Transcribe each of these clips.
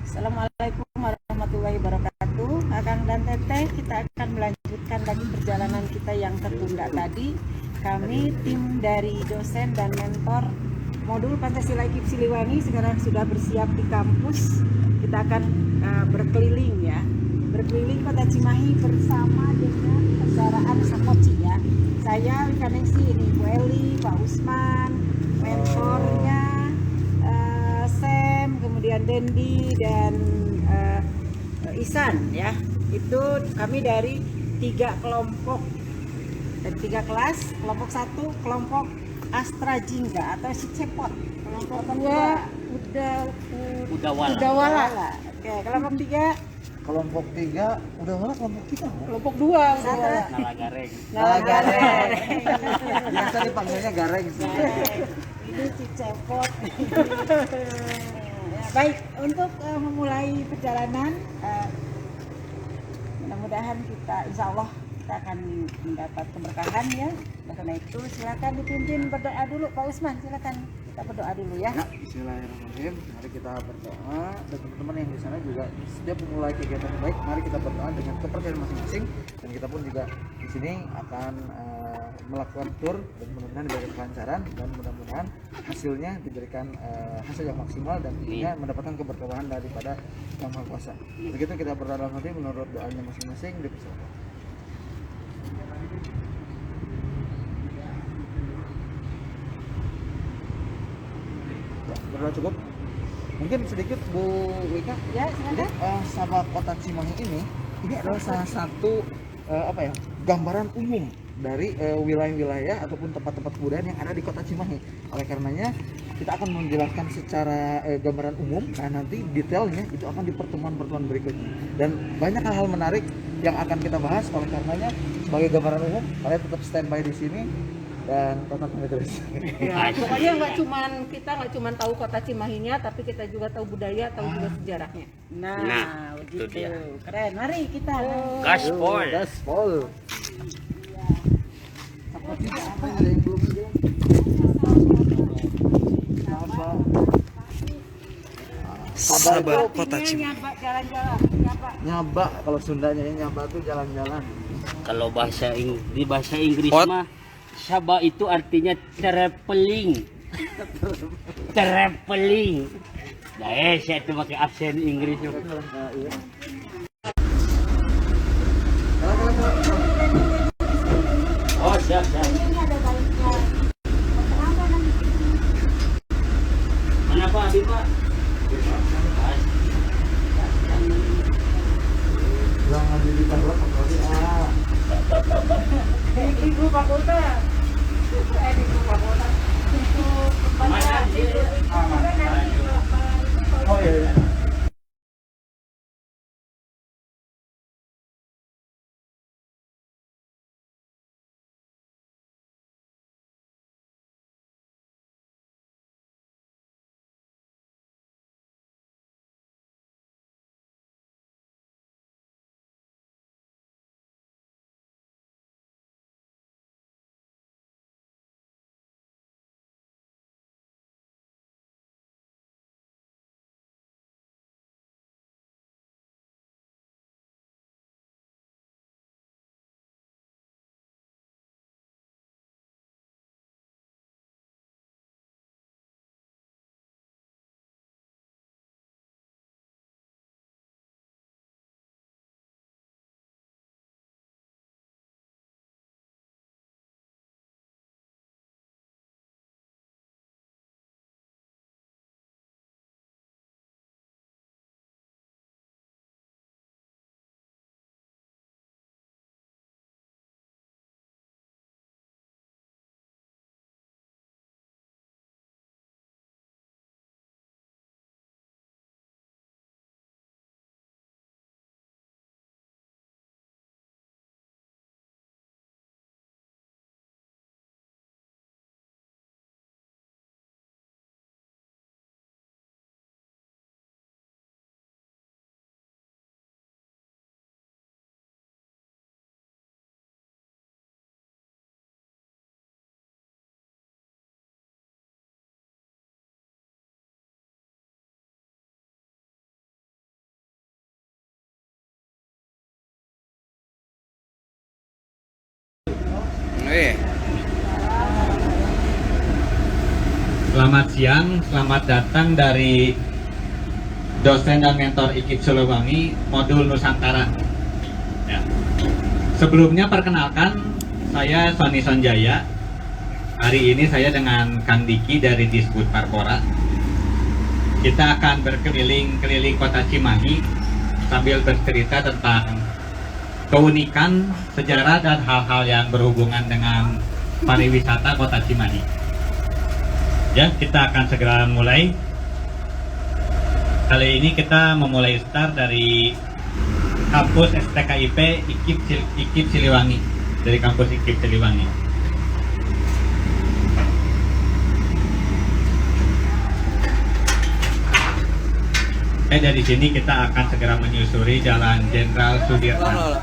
Assalamualaikum warahmatullahi wabarakatuh. Akang dan Teteh, kita akan melanjutkan lagi perjalanan kita yang tertunda tadi. Kami tim dari dosen dan mentor modul Pancasila IKIP Siliwangi sekarang sudah bersiap di kampus. Kita akan berkeliling ya, berkeliling Kota Cimahi bersama dengan kendaraan Sakoci ya. Saya Wikanengsi, ini Bu Eli, Pak Usman, mentornya Sam, kemudian Dendi dan Isan ya. Itu kami dari 3 kelompok dan 3 kelas. Kelompok 1 kelompok Astra Jingga atau si Cepot. Kelompok 2 Udawala. Oke, kelompok 3 udah kelompok 3. kelompok 2 Udawala. Nalagareng. Biasa dipanggilnya gareng sih. Ini si Cepot. Ya, baik, untuk memulai perjalanan mudah-mudahan kita insya Allah kita akan mendapat keberkahan ya. Karena itu silakan dipimpin berdoa dulu Pak Usman, silakan kita berdoa dulu ya. Ya, bismillahirrahmanirrahim. Mari kita berdoa, dan teman-teman yang di sana juga setiap memulai kegiatan yang baik, mari kita berdoa dengan kepercayaan masing-masing, dan kita pun juga di sini akan melakukan tur dan mudah-mudahan diberikan kelancaran dan mudah-mudahan hasilnya diberikan hasil yang maksimal dan tentunya mendapatkan keberkahan daripada Yang Maha Kuasa. Begitu kita berdoa dalam hati menurut doanya masing-masing. Dipersilakan. Berdoa cukup. Mungkin sedikit Bu Wika. Ya, silakan. Sama Kota Cimahi ini adalah salah satu gambaran umum dari wilayah-wilayah ataupun tempat-tempat kebudayaan yang ada di Kota Cimahi. Oleh karenanya kita akan menjelaskan secara gambaran umum. Nah, nanti detailnya itu akan di pertemuan-pertemuan berikutnya. Dan banyak hal-hal menarik yang akan kita bahas. Oleh karenanya sebagai gambaran umum, kalian tetap standby di sini dan tonton terus. Ya, pokoknya kita nggak cuman tahu Kota Cimahinya, tapi kita juga tahu budaya, tahu juga sejarahnya. Nah, itu begitu. dia. Keren. Mari kita. Gaspol. Gaspol. Apa ada yang belum bilang? Sabar Kota Cimahi. Nyaba jalan-jalan. Nyaba, kalau Sundanya ini nyaba tuh jalan-jalan. Kalau di bahasa Inggris mah Saba itu artinya traveling. Traveling. Nah, saya tuh pakai aksen Inggris. Nah, iya. Oh, siap. Ini ada baliknya. Kenapa nanti? Mana Pak? Di Pak. Jangan jadi tabrak kali Ibu fakultas. Ibu fakultas. Oh iya. Selamat siang, selamat datang dari dosen dan mentor IKIP Siliwangi modul Nusantara. Ya. Sebelumnya perkenalkan, saya Sony Sonjaya. Hari ini saya dengan Kang Diki dari Disbud Parpora. Kita akan berkeliling-keliling kota Cimahi sambil bercerita tentang keunikan, sejarah, dan hal-hal yang berhubungan dengan pariwisata kota Cimahi. Ya, kita akan segera mulai. Kali ini kita memulai start dari kampus STKIP IKIP Siliwangi, dari kampus IKIP Siliwangi. Dari sini kita akan segera menyusuri Jalan Jenderal Sudirman.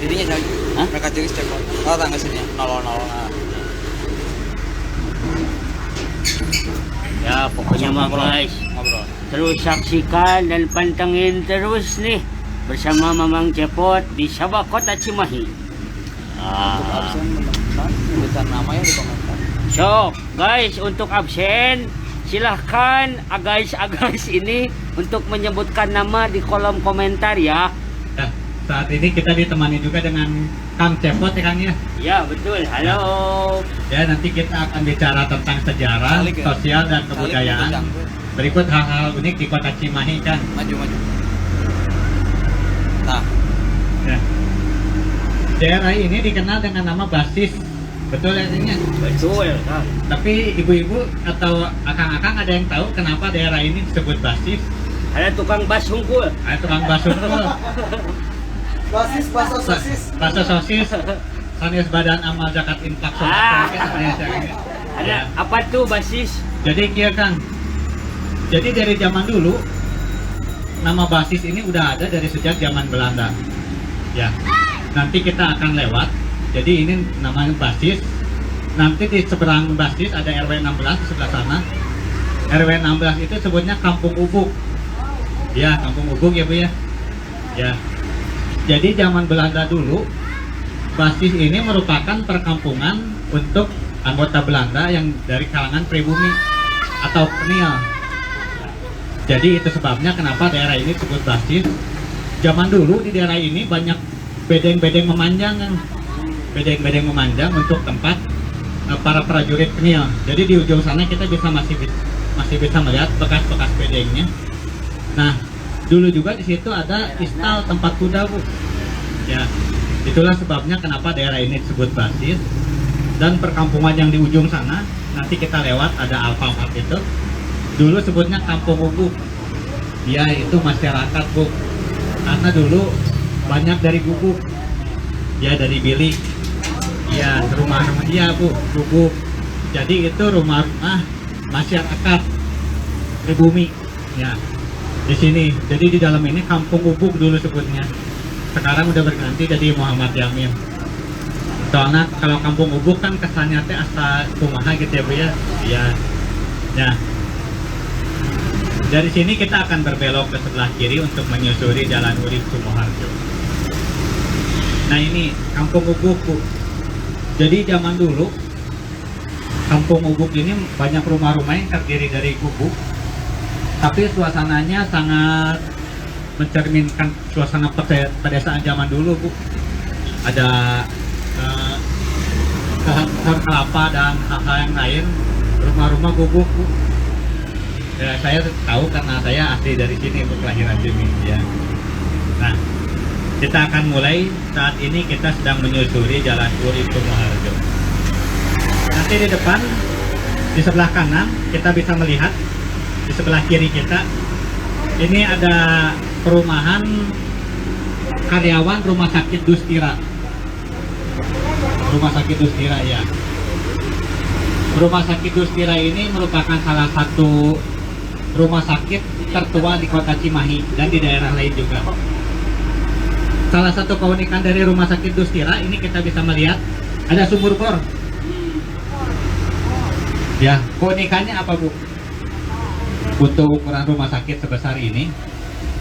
Dirinya saya. Hah? Mereka jenis cek. Oh, tangga sini. 00. Ya, pokoknya mah guys, Ngobrol. terus saksikan dan pantengin terus nih bersama Mamang Cepot di Sabah Kota Cimahi. Untuk absen benar-benar tulisan nama ya di komentar. So, guys, untuk absen silahkan agais ini untuk menyebutkan nama di kolom komentar ya. Nah, saat ini kita ditemani juga dengan Kang Cepot ya Kang ya. Ya, betul. Halo. Ya, nanti kita akan bicara tentang sejarah, Balik ya? sosial, dan kebudayaan. Berikut hal-hal unik di kota Cimahi kan. Maju. Nah, Ya. Daerah ini dikenal dengan nama Basis. Betul ya Kang ya? Betul, Kang. Tapi ibu-ibu atau akang-akang ada yang tahu kenapa daerah ini disebut Basis? Ada tukang bas hungkul. Ada tukang bakso tuh. basis bakso sosis. Bakso sosis. Sanis Badan Amal Zakat Infak Ah. Sodako. Ada apa tuh basis? Jadi kia Kang. Jadi dari zaman dulu nama Basis ini udah ada dari sejak zaman Belanda. Ya. Nanti kita akan lewat. Jadi ini namanya Basis. Nanti di seberang Basis ada RW 16 di sebelah sana. RW 16 itu sebutnya Kampung Ubuk. Ya, Kampung Ubuk ya Bu ya. Ya. Jadi zaman Belanda dulu Basis ini merupakan perkampungan untuk anggota Belanda yang dari kalangan pribumi atau penil. Jadi itu sebabnya kenapa daerah ini disebut Basis. Zaman dulu di daerah ini banyak bedeng-bedeng memanjang, bedeng-bedeng memanjang untuk tempat para prajurit penil. Jadi di ujung sana kita masih bisa melihat bekas-bekas bedengnya. Nah, dulu juga di situ ada istal tempat kuda Bu. Ya, itulah sebabnya kenapa daerah ini disebut Basis. Dan perkampungan yang di ujung sana nanti kita lewat ada Alfamart itu. Dulu sebutnya Kampung Ubuk. Ya, itu masyarakat Bu. Karena dulu banyak dari gubuk. Ya, dari bilik. Ya, rumah-rumah dia Bu, gubuk. Jadi itu rumah-rumah masyarakat pribumi. Ya. Di sini, jadi di dalam ini Kampung Ubuk dulu sebutnya. Sekarang udah berganti jadi Muhammad Yamin. Soalnya kalau Kampung Ubuk kan kesannya teh asa kumaha gitu ya Bu ya. Iya. Ya. Dari sini kita akan berbelok ke sebelah kiri untuk menyusuri Jalan Urip Sumoharjo. Nah ini Kampung Ubuk Bu. Jadi zaman dulu Kampung Ubuk ini banyak rumah-rumah yang terdiri dari gubuk. Tapi suasananya sangat mencerminkan suasana pedesaan zaman dulu Bu. Ada pohon kelapa dan hal-hal yang lain, rumah-rumah gubuk Bu. Ya, saya tahu karena saya asli dari sini Bu, kelahiran sini ya. Nah, kita akan mulai. Saat ini kita sedang menyusuri Jalan Urip Sumoharjo. Nanti di depan, di sebelah kanan kita bisa melihat. Di sebelah kiri kita ini ada perumahan karyawan Rumah Sakit Dustira. Rumah Sakit Dustira ya. Rumah Sakit Dustira ini merupakan salah satu rumah sakit tertua di kota Cimahi dan di daerah lain juga. salah satu keunikan dari Rumah Sakit Dustira ini kita bisa melihat ada sumur bor. Ya, keunikannya apa Bu? Untuk ukuran rumah sakit sebesar ini,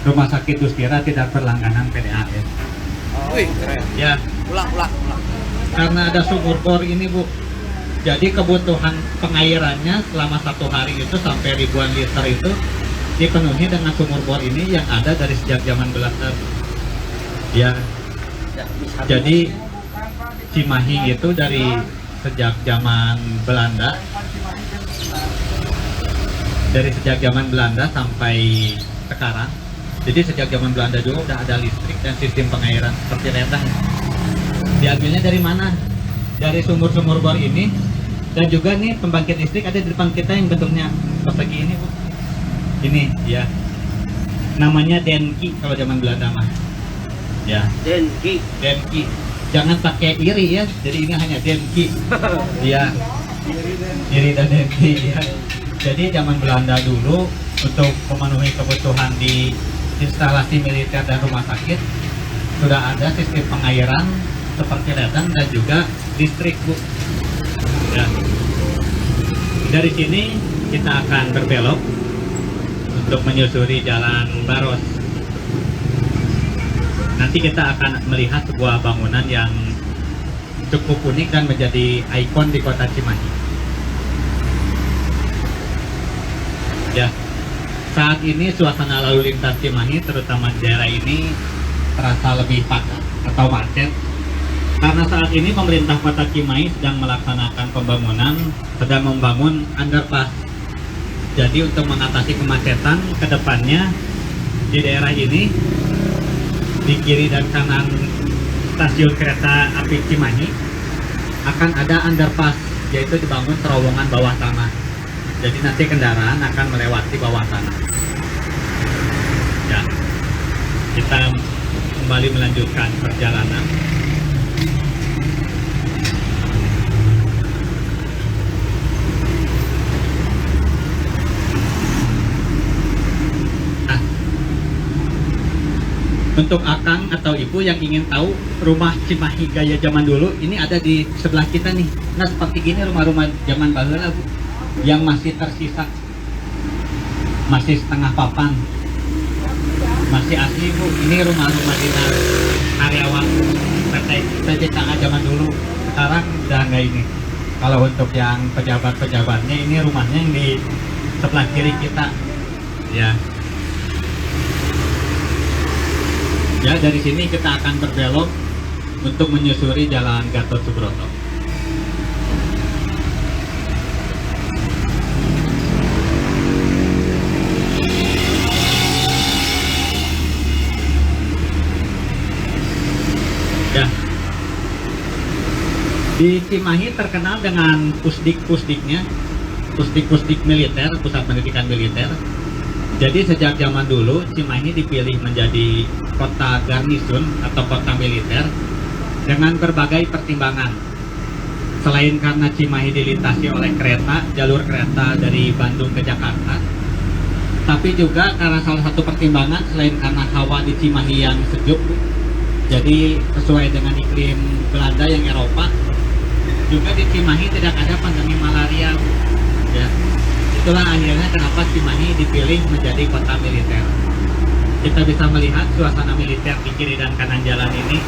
Rumah Sakit Dustira tidak berlangganan PDAM. Wih, keren. Ya, Ulang. karena ada sumur bor ini Bu, jadi kebutuhan pengairannya selama 1 hari itu sampai ribuan liter itu dipenuhi dengan sumur bor ini yang ada dari sejak zaman Belanda. Ya, jadi Cimahi itu dari sejak zaman Belanda, sampai sekarang. Jadi sejak zaman Belanda juga udah ada listrik dan sistem pengairan seperti rendang. Diambilnya dari mana? Dari sumur-sumur bor ini, dan juga nih pembangkit listrik ada di depan kita yang bentuknya persegi ini Bu. Ini ya, namanya denki kalau zaman Belanda mah. Ya, Denki. denki. Jangan pakai iri ya, jadi ini hanya denki. Ya, iri dan denki ya. Jadi zaman Belanda dulu untuk memenuhi kebutuhan di instalasi militer dan rumah sakit sudah ada sistem pengairan seperti redang dan juga listrik Bu. Ya. Dari sini kita akan berbelok untuk menyusuri Jalan Baros. Nanti kita akan melihat sebuah bangunan yang cukup unik dan menjadi ikon di kota Cimahi. Ya, saat ini suasana lalu lintas Cimahi, terutama di daerah ini, terasa lebih padat atau macet. Karena saat ini pemerintah kota Cimahi sedang melaksanakan pembangunan, sedang membangun underpass. Jadi untuk mengatasi kemacetan ke depannya di daerah ini, di kiri dan kanan stasiun kereta api Cimahi akan ada underpass, yaitu dibangun terowongan bawah tanah. Jadi nanti kendaraan akan melewati bawah tanah. Ya, kita kembali melanjutkan perjalanan. Nah, untuk Akang atau Ibu yang ingin tahu rumah Cimahi gaya zaman dulu, ini ada di sebelah kita nih. Nah, seperti gini rumah-rumah zaman baheula Bu, yang masih tersisa, masih setengah papan, masih asli Bu. Ini rumah-rumah dinas karyawan PT PJKA zaman dulu. Sekarang udah nggak ini. Kalau untuk yang pejabat-pejabatnya, ini rumahnya yang di sebelah kiri kita. Ya. Ya, dari sini kita akan berbelok untuk menyusuri Jalan Gatot Subroto. Ya. Di Cimahi terkenal dengan pusdik-pusdiknya, pusdik-pusdik militer, pusat pendidikan militer. Jadi sejak zaman dulu Cimahi dipilih menjadi kota garnisun atau kota militer dengan berbagai pertimbangan. Selain karena Cimahi dilintasi oleh kereta, jalur kereta dari Bandung ke Jakarta, tapi juga karena salah satu pertimbangan selain karena hawa di Cimahi yang sejuk, jadi sesuai dengan iklim Belanda yang Eropa, juga di Cimahi tidak ada pandemi malaria. Ya, itulah akhirnya kenapa Cimahi dipilih menjadi kota militer. Kita bisa melihat suasana militer di kiri dan kanan jalan ini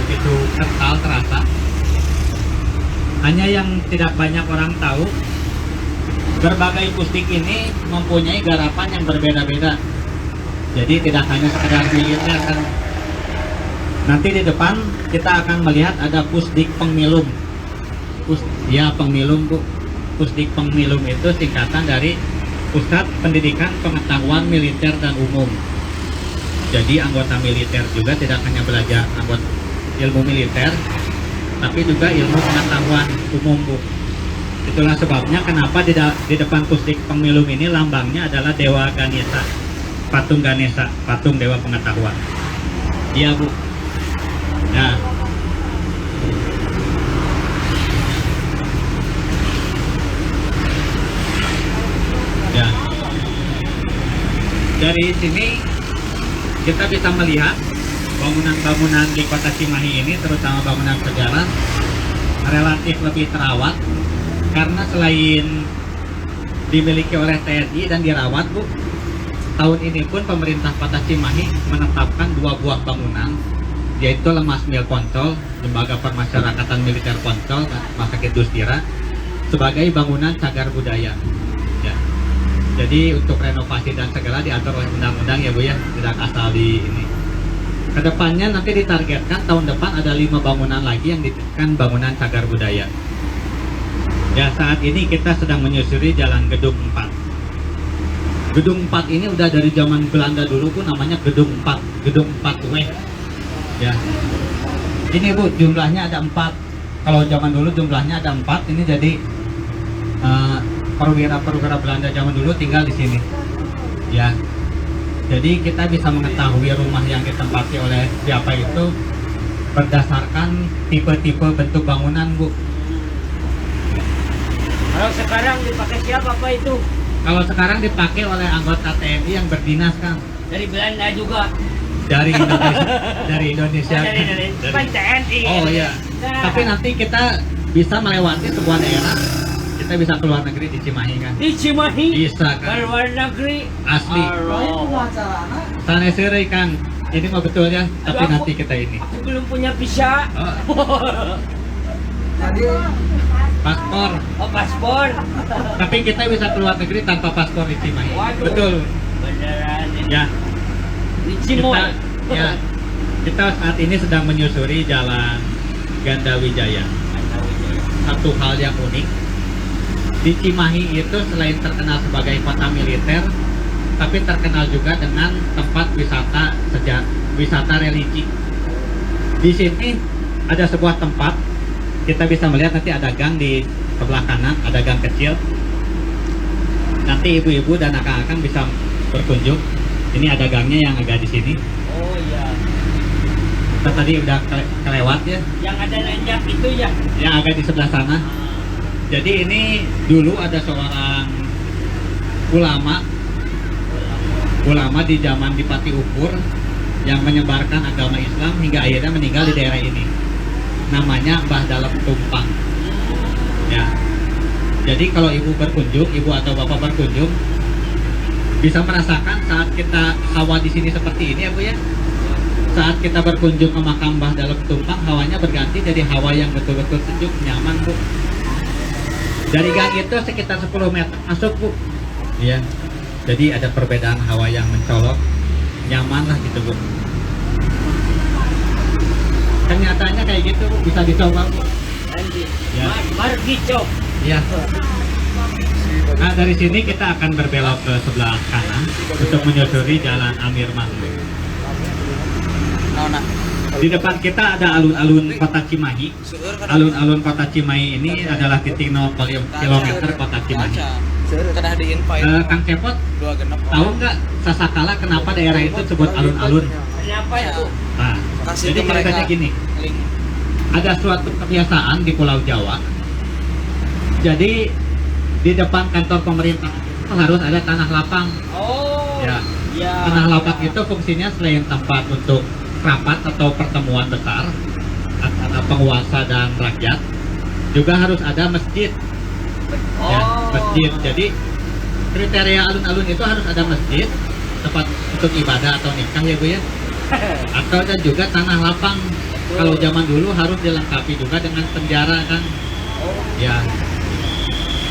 begitu kental terasa. Hanya yang tidak banyak orang tahu, berbagai pusdik ini mempunyai garapan yang berbeda-beda. Jadi tidak hanya sekedar militer kan. Nanti di depan kita akan melihat ada pusdik pengmilum. Ya, pengmilum Bu. Pusdik pengmilum itu singkatan dari Pusat Pendidikan Pengetahuan Militer dan Umum. Jadi anggota militer juga tidak hanya belajar ilmu militer, tapi juga ilmu pengetahuan umum Bu. Itulah sebabnya kenapa di depan pusdik pengmilum ini lambangnya adalah Dewa Ganesha, patung Ganesha, patung Dewa Pengetahuan. Iya Bu. Nah, ya, dari sini kita bisa melihat bangunan-bangunan di Kota Cimahi ini, terutama bangunan sejarah, relatif lebih terawat karena selain dimiliki oleh TNI dan dirawat, Bu, tahun ini pun pemerintah Kota Cimahi menetapkan 2 buah bangunan, yaitu Lemas Mil Poncol, Lembaga Permasyarakatan Militer Poncol, Rumah Sakit Dustira, sebagai bangunan cagar budaya. Ya. Jadi untuk renovasi dan segala diatur oleh undang-undang ya Bu ya, tidak asal di ini. Kedepannya nanti ditargetkan tahun depan ada 5 bangunan lagi yang ditetapkan bangunan cagar budaya. Ya, saat ini kita sedang menyusuri Jalan Gedung 4. Gedung 4 ini udah dari zaman Belanda dulu pun namanya Gedung 4, Gedung 4W. Ya. Ini Bu, jumlahnya ada 4. Kalau zaman dulu jumlahnya ada 4, ini jadi perwira-perwira Belanda zaman dulu tinggal di sini. Ya. Jadi kita bisa mengetahui rumah yang ditempati oleh siapa itu berdasarkan tipe-tipe bentuk bangunan, Bu. Kalau sekarang dipakai siapa Pak itu? Kalau sekarang dipakai oleh anggota TNI yang berdinas, Kang. Dari Belanda juga. Dari Indonesia. Dari Indonesia. Dari Indonesia. Kan TNI. Oh iya. Nah. Tapi nanti kita bisa melewati sebuah daerah. Kita bisa keluar negeri di Cimahi, kan? Di Cimahi. Bisa, kan? Luar negeri. Asli. Allah. Sanesere, Kang. Ini mah betul ya, tapi Aduh, nanti kita ini. Aku belum punya visa. Oh, Jadi paspor. Oh, paspor. Tapi kita bisa keluar negeri tanpa paspor di Cimahi. Waduh. Betul. Beneran ini. Ya. Di Cimoy. Kita saat ini sedang menyusuri Jalan Gandawijaya. Satu hal yang unik di Cimahi itu selain terkenal sebagai kota militer, tapi terkenal juga dengan tempat wisata religi. Di sini ada sebuah tempat, kita bisa melihat nanti ada gang di sebelah kanan, ada gang kecil. Nanti ibu-ibu dan akang-akang bisa berkunjung. Ini ada gangnya yang agak di sini. Oh iya. Kita tadi udah kelewat ya, Yang ada nanjak itu ya. yang agak di sebelah sana. Jadi ini dulu ada seorang ulama di zaman Dipati Ukur yang menyebarkan agama Islam hingga akhirnya meninggal di daerah ini. Namanya Mbah Dalem Tumpang. Ya. Jadi kalau ibu berkunjung, ibu atau bapak berkunjung, bisa merasakan saat kita hawa di sini seperti ini ya Bu ya. Saat kita berkunjung ke makam Mbah Dalem Tumpang, hawanya berganti jadi hawa yang betul-betul sejuk, nyaman Bu. Dari gang itu sekitar 10 meter masuk Bu. Iya. Jadi ada perbedaan hawa yang mencolok, nyaman lah gitu Bu. Kenyataannya kayak gitu Bu, bisa dicoba Bu. Nanti. Ya. Margi Cok. Iya. Nah dari sini kita akan berbelok ke sebelah kanan untuk menyusuri Jalan Amir Mahmud. Di depan kita ada alun-alun Kota Cimahi. Alun-alun Kota Cimahi ini adalah titik 0 km Kota Cimahi. Kang Cepot, tahu nggak Sasakala kenapa daerah itu disebut alun-alun? Kenapa itu? Nah, jadi ceritanya gini. Ada suatu kebiasaan di Pulau Jawa. Jadi di depan kantor pemerintah harus ada tanah lapang. Oh. Ya. Ya. Tanah lapang itu fungsinya selain tempat untuk rapat atau pertemuan besar antara penguasa dan rakyat, juga harus ada masjid. Ya, masjid. Jadi kriteria alun-alun itu harus ada masjid, tempat untuk ibadah atau nikah ya Bu ya. Atau dan juga tanah lapang. Kalau zaman dulu harus dilengkapi juga dengan penjara kan. Ya.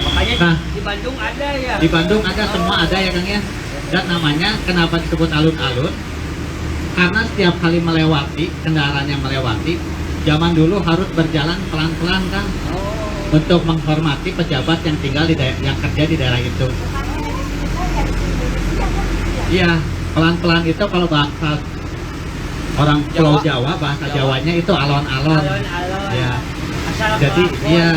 Makanya Nah. di Bandung ada ya. Di Bandung ada, semua ada ya Kang ya. Dan namanya kenapa disebut alun-alun? Karena setiap kali melewati, kendaraan yang melewati, zaman dulu harus berjalan pelan-pelan kan, untuk menghormati pejabat yang tinggal di yang kerja di daerah itu. Iya, pelan-pelan itu kalau bahasa orang Pulau Jawa, bahasa Jawanya itu alon-alon. Alon-alon. Ya. Asal Jadi kelakuan. iya.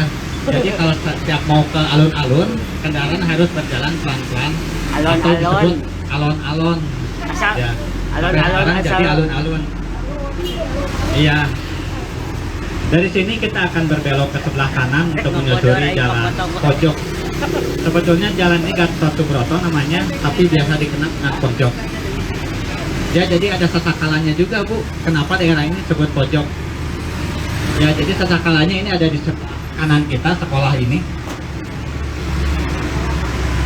Jadi kalau setiap mau ke alun-alun, kendaraan harus berjalan pelan-pelan. Atau Alon-alon. disebut alon-alon. Asal Ya. alon-alon Sekarang asal. jadi alun-alun. Iya. Dari sini kita akan berbelok ke sebelah kanan untuk menyusuri jalan pojok. Sebetulnya jalan ini Gatot Subroto namanya, tapi biasa dikenal dengan pojok. Ya, jadi ada satakalanya juga, Bu. Kenapa daerah ini disebut pojok? Ya, jadi satakalanya ini ada di kanan kita, sekolah ini.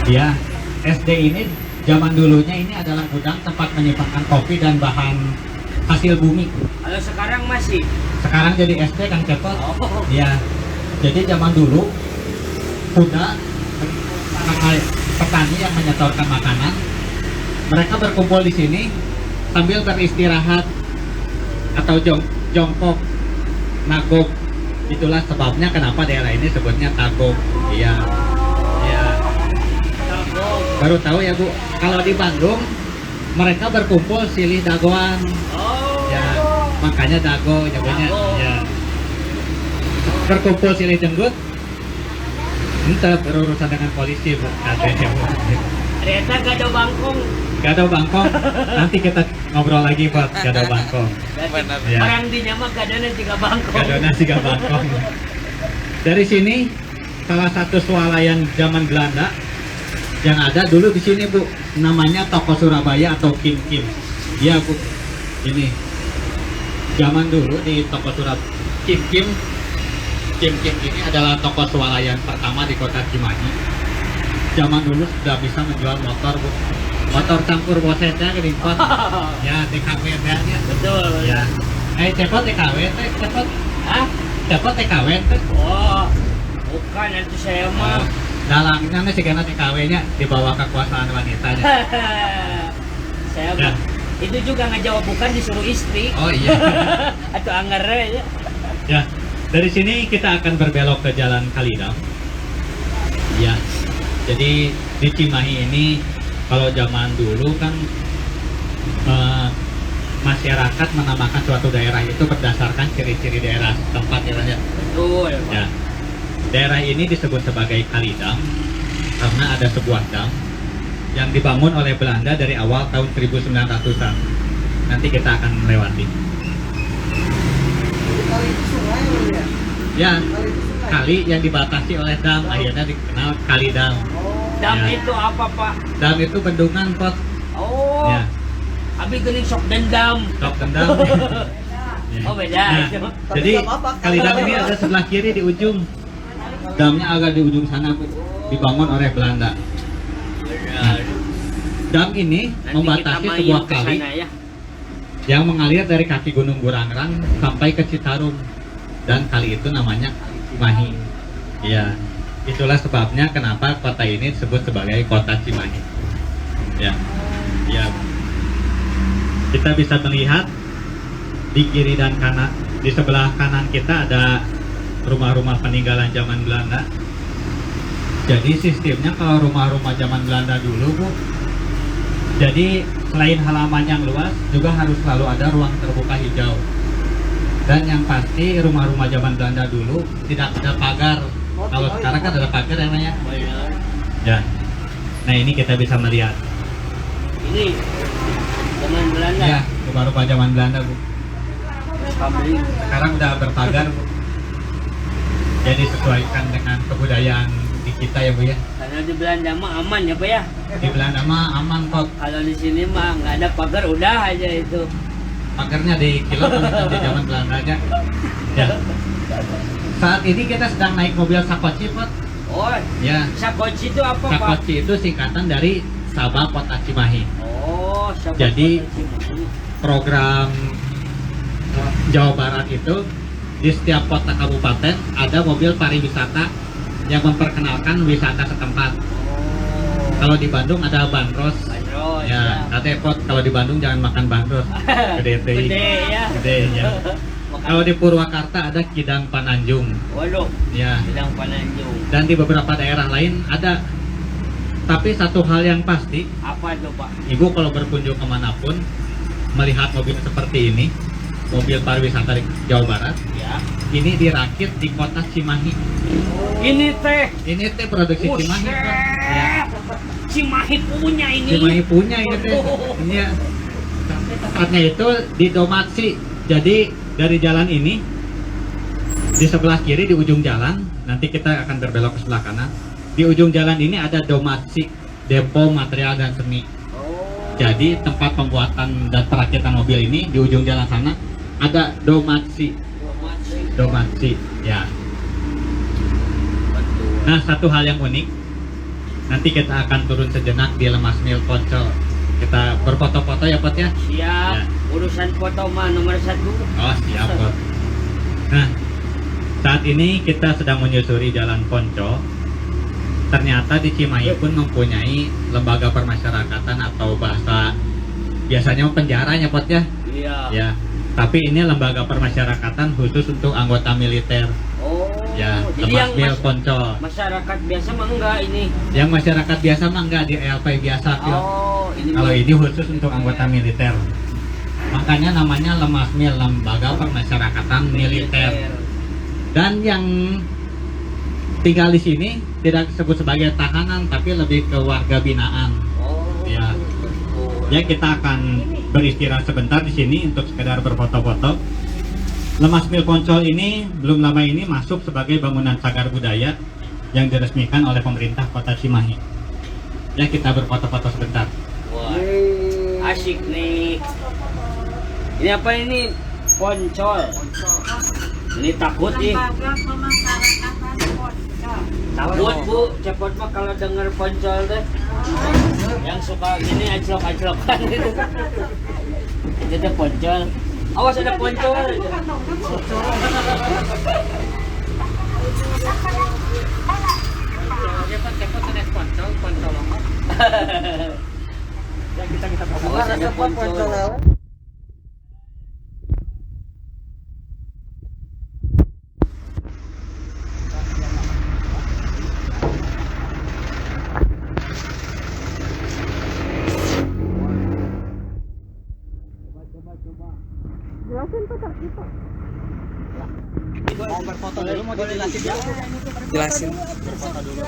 Ya, SD ini zaman dulunya ini adalah gudang tempat menyimpan kopi dan bahan hasil bumi. Kalau sekarang masih. Sekarang jadi SD, Kang Cepot. Oh. Ya, jadi zaman dulu kuda petani yang menyetorkan makanan, mereka berkumpul di sini sambil beristirahat atau jongkok, nagok. Itulah sebabnya kenapa daerah ini sebutnya Tagok. Iya, ya. Baru tahu ya, Bu. Kalau di Bandung mereka berkumpul silih dagoan. Oh. Ya, makanya dago nyebutnya. Dago. Ya. Berkumpul silih jenggut. Entah berurusan dengan polisi, Bu. Katanya, Bu. Ternyata gak ada bangkong. Gak ada bangkong. Nanti kita ngobrol lagi, Pak. Gak ada bangkong. Berarti Ya. orang di nyamak gak ada nasi gak bangkong. Gak ada nasi, gak bangkong. Dari sini salah satu swalayan zaman Belanda yang ada dulu di sini, Bu. Namanya Toko Surabaya atau Kim Kim. Iya, Bu. Ini zaman dulu di Toko Surabaya Kim Kim. Kim Kim ini adalah toko swalayan pertama di kota Cimahi. Zaman dulu sudah bisa menjual motor, Bu. Motor campur bosetnya ke import. Ya, TKW nya. Betul. Ya. Cepot TKW, cepot. Hah? Cepot TKW teh. Oh, bukan itu saya mah. Dalangnya nih segala TKW-nya di bawah kekuasaan wanitanya. Saya Ya. mah. Itu juga ngejawab bukan disuruh istri. Oh iya. Atau anggernya ya. Ya. Dari sini kita akan berbelok ke Jalan Kalidam. Ya. Jadi di Cimahi ini kalau zaman dulu kan masyarakat menamakan suatu daerah itu berdasarkan ciri-ciri daerah tempat ya. Betul. Ya. Daerah ini disebut sebagai Kalidam karena ada sebuah dam yang dibangun oleh Belanda dari awal tahun 1900-an. Nanti kita akan melewati. Kali itu sungai loh ya. Ya, Kali itu sungai. kali yang dibatasi oleh dam akhirnya dikenal Kalidam. Dam Ya. itu apa, Pak? Dam itu bendungan, Pot. Oh. Ya, Abi geuning sok dendam. sok dendam. Ya. Oh, beda Nah, itu. jadi Tapi nggak apa-apa. Kalidam ini ada sebelah kiri di ujung. Damnya agak di ujung sana, Bu. Dibangun oleh Belanda. Benar. Dam ini Nanti membatasi kita sebuah main ke kali sana ya. yang mengalir dari kaki Gunung Burangrang sampai ke Citarum, dan kali itu namanya Cimahi. Ya, itulah sebabnya kenapa kota ini disebut sebagai kota Cimahi. Ya, ya. Kita bisa melihat di kiri dan kanan, di sebelah kanan kita ada rumah-rumah peninggalan zaman Belanda. Jadi sistemnya kalau rumah-rumah zaman Belanda dulu, Bu, jadi selain halaman yang luas juga harus selalu ada ruang terbuka hijau. Dan yang pasti rumah-rumah zaman Belanda dulu tidak ada pagar. Kalau sekarang kan ada pagar namanya. Benar. Ya. Nah, ini kita bisa melihat. Ini zaman Belanda. Ya, rumah-rumah zaman Belanda, Bu. Kambing. Sekarang udah berpagar, Bu. Jadi sesuaikan dengan kebudayaan di kita ya, Bu ya. Karena di Belanda mah aman ya, Pak ya. Di Belanda mah aman kok. Kalau di sini mah nggak ada pagar, udah aja itu. Pagarnya di kilo di zaman Belandanya. Ya. Saat ini kita sedang naik mobil Sakoci, Pot. Oh, Ya. Sakoci itu apa, Pak? Sakoci itu singkatan dari Sabah Kota Cimahi. Oh, Sakoci. Jadi, Program Jawa Barat itu di setiap kota kabupaten ada mobil pariwisata yang memperkenalkan wisata setempat. Oh. Kalau di Bandung ada bandros. Bandros. Ya, katanya Pot, kalau di Bandung jangan makan bandros. Gede teuing. Gede ya. Gede ya. Kalau di Purwakarta ada Kidang Pananjung. Waduh, Ya. Kidang Pananjung. Dan di beberapa daerah lain ada. Tapi satu hal yang pasti, Apa itu, Pak? Ibu kalau berkunjung kemanapun melihat mobil seperti ini, mobil pariwisata di Jawa Barat, Ya. ini dirakit di kota Cimahi. Ini teh. Ini teh produksi Cimahi, Pak. Ya. Cimahi punya ini. Cimahi punya ini teh. Ini ya. Tempatnya itu di Domatsi. Jadi dari jalan ini di sebelah kiri di ujung jalan, nanti kita akan berbelok ke sebelah kanan. Di ujung jalan ini ada Domatsi, Depo Material dan Seni. Oh. Jadi tempat pembuatan dan perakitan mobil ini di ujung jalan sana ada Domatsi. Ya. Nah, satu hal yang unik, nanti kita akan turun sejenak di Lemas Mil Poncol. Kita berfoto-foto ya Pot ya. Siap. Ya. Urusan foto mah nomor 1. Oh siap Pot. Nah, saat ini kita sedang menyusuri Jalan Poncol. Ternyata di Cimahi pun mempunyai lembaga permasyarakatan atau bahasa biasanya penjaranya Pot ya. Iya. Ya. Tapi ini lembaga permasyarakatan khusus untuk anggota militer. Oh. Ya, Jadi Lemas yang Mil Poncol. masyarakat biasa mah enggak ini. Yang masyarakat biasa mah enggak di ELP biasa. Phil. Oh, ini Kalau ini khusus untuk anggota militer. Makanya namanya Lemas Mil, Lembaga Permasyarakatan Militer. Dan yang tinggal di sini tidak disebut sebagai tahanan, tapi lebih ke warga binaan. Oh. Ya. Ya, kita akan beristirahat sebentar di sini untuk sekedar berfoto-foto. Lemas Mil Poncol ini belum lama ini masuk sebagai bangunan cagar budaya yang diresmikan oleh pemerintah Kota Cimahi. Ya, kita berfoto-foto sebentar. Wah. Asik nih. Ini apa ini? Poncol. Ini takut nih. Takut Bu, cepet mah kalau denger Poncol deh. Yang suka gini aclok-aclokan gitu. Itu tuh Poncol. Awas ada Poncol. Awas ada Poncol. Mau berfoto dulu, mau dijelasin ya? Jelasin dulu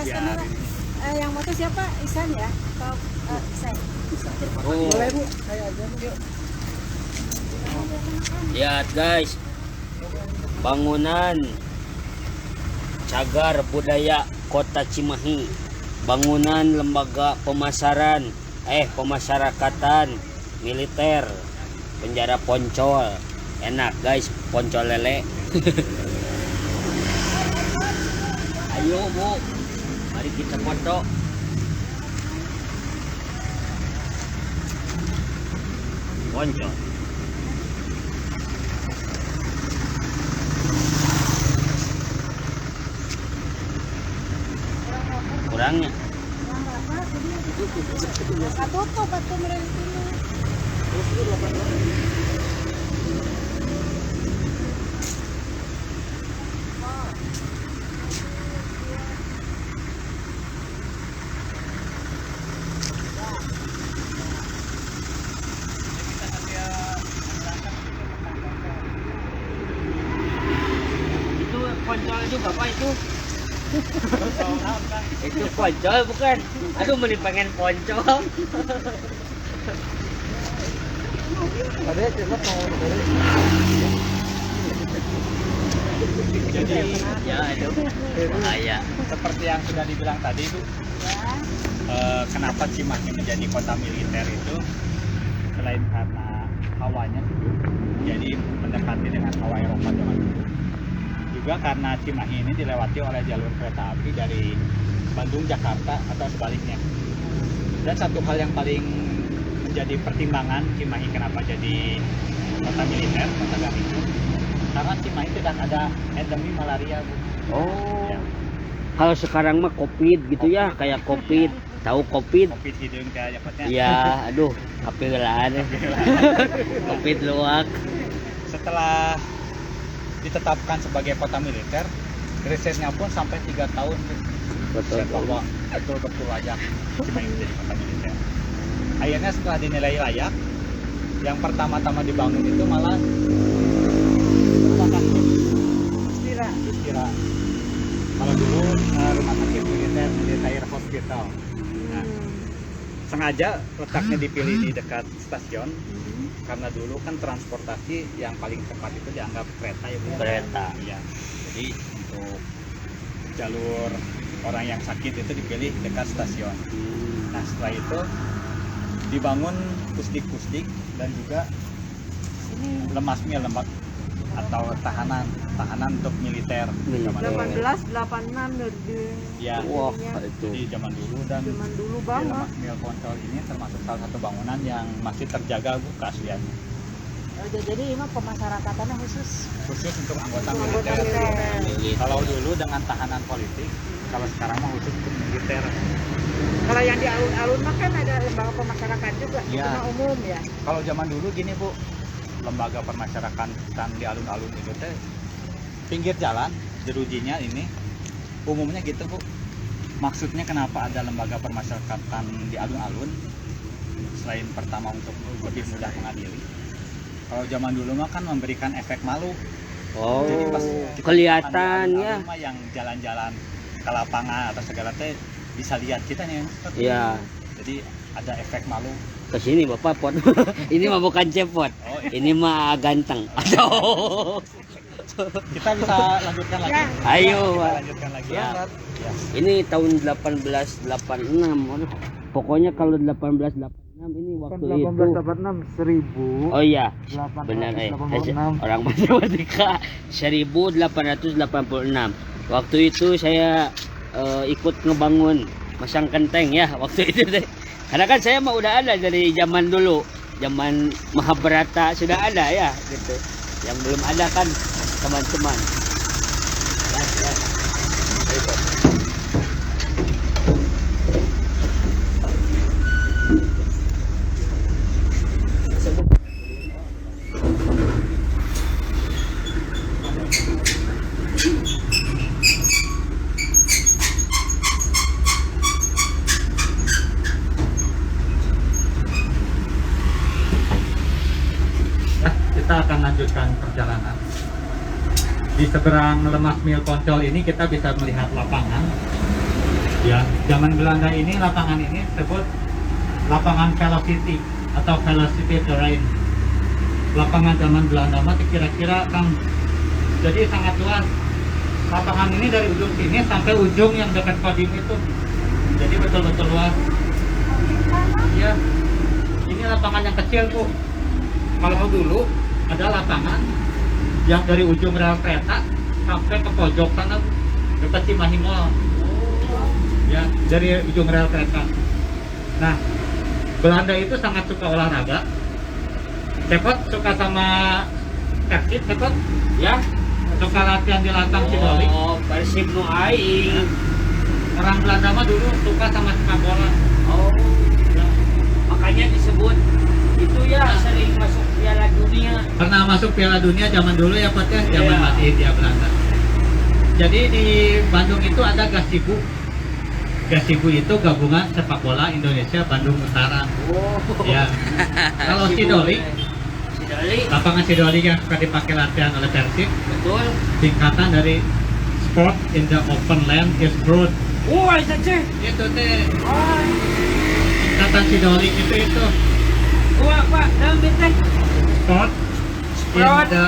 yang motor siapa? Isan ya? Atau Isan? Boleh Bu, saya aja yuk. Lihat guys, bangunan cagar budaya Kota Cimahi, bangunan lembaga pemasyarakatan militer, penjara Poncol. Enak guys, Poncol lele. Ayo Bu, mari kita foto. Poncol. Kurangnya. Foto batu mereka ini. Itu Poncol juga Pak itu. Itu Poncol bukan? Aduh, meni pengen Poncol. Ada coba mau Jadi Ya, aduh. Bahaya. seperti yang sudah dibilang tadi itu, kenapa Cimahi menjadi kota militer itu selain karena hawanya jadi mendekati dengan hawa Eropa zaman dulu, juga karena Cimahi ini dilewati oleh jalur kereta api dari Bandung Jakarta atau sebaliknya. Dan satu hal yang paling menjadi pertimbangan Cimahi kenapa jadi kota militer, kota Garindu, karena Cimahi tidak ada endemi malaria Bu. Oh. Ya. Kalau sekarang mah COVID gitu ya, kayak COVID. Tahu COVID? Covid hidung kayak apa Iya, aduh, kapilan. COVID luak. Setelah ditetapkan sebagai kota militer, risetnya pun sampai 3 tahun Betul. bahwa betul-betul layak Cimahi menjadi kota militer. Akhirnya setelah dinilai layak, yang pertama-tama dibangun itu malah rumah sakit Istira. Kalau dulu rumah sakit militer, militer hospital. Nah, sengaja letaknya dipilih di dekat stasiun karena dulu kan transportasi yang paling cepat itu dianggap kereta ya Bu. Kereta. Iya. Jadi untuk jalur orang yang sakit itu dipilih dekat stasiun. Nah setelah itu dibangun pusdik-pusdik dan juga lemasmil lembak atau tahanan untuk militer. Zaman dulu. 1886 dari Ya, Wah, ininya. itu. jadi zaman dulu dan Zaman dulu di banget. Lemasmil Poncol ini termasuk salah satu bangunan yang masih terjaga Bu keasliannya. Jadi ini pemasyarakatannya khusus Khusus untuk anggota anggota militer. militer. Kalau dulu dengan tahanan politik, kalau sekarang mah khusus untuk militer. Kalau yang di alun-alun mah kan ada lembaga pemasyarakat juga, itu Iya. mah umum ya. Kalau zaman dulu gini Bu, lembaga permasyarakatan di alun-alun itu teh pinggir jalan, jerujinya ini umumnya gitu Bu. Maksudnya kenapa ada lembaga permasyarakatan di alun-alun? Selain pertama untuk lebih mudah mengadili. Kalau zaman dulu mah kan memberikan efek malu. Oh, Jadi pas kita kelihatan di ya. alun-alun mah yang jalan-jalan ke lapangan atau segala teh bisa lihat kita nih. Mas. Iya. Jadi ada efek malu. Ke sini Bapak pot. Ini mah bukan cepot. Oh, Ini mah ganteng. Aduh. kita bisa lanjutkan lagi. Ya. Ayo, Kita Pak. lanjutkan lagi. Ya. Ya. Ini tahun 1886. Aduh. Pokoknya kalau 1886 ini waktu itu. 1000. Oh iya, benar orang matematika 1886. Waktu itu saya ikut ngebangun masang kenteng ya waktu itu deh. Karena kan saya mah udah ada dari zaman dulu, zaman Mahabharata sudah ada ya gitu. Yang belum ada kan teman-teman. Ya. Kita akan lanjutkan perjalanan. Di seberang Lemasmil Poncol ini kita bisa melihat lapangan. Ya, zaman Belanda ini lapangan ini disebut lapangan Velocity atau Velocity Terrain. Lapangan zaman Belanda mah kira-kira kan jadi sangat luas. Lapangan ini dari ujung sini sampai ujung yang dekat Kodim itu. Jadi betul-betul luas. Ya, ini lapangan yang kecil Bu. Kalau dulu ada lapangan yang dari ujung rel kereta sampai ke pojok sana dekat Cimahi Mall. Ya, dari ujung rel kereta. Nah, Belanda itu sangat suka olahraga. Cepot suka sama Persib, Cepot Ya. suka latihan di latang Sidoli. Oh, Persib nu aing. Orang Belanda mah dulu suka sama sepak bola. Oh, Ya. makanya disebut itu ya sering masuk Piala Dunia. Pernah masuk Piala Dunia zaman dulu ya Pak ya, zaman Iya. masih Hindia Belanda. Jadi di Bandung itu ada Gasibu. Gasibu itu gabungan sepak bola Indonesia Bandung Utara. Oh. Ya. Kalau Sidoli, Sidoli. lapangan Sidoli yang suka dipakai latihan oleh Persib, Betul. singkatan dari Sport in the Open Land is Broad. Oh, itu teh. Itu teh singkatan Sidoli itu. Wah, Pak, dalam teh. Sport in Sport. the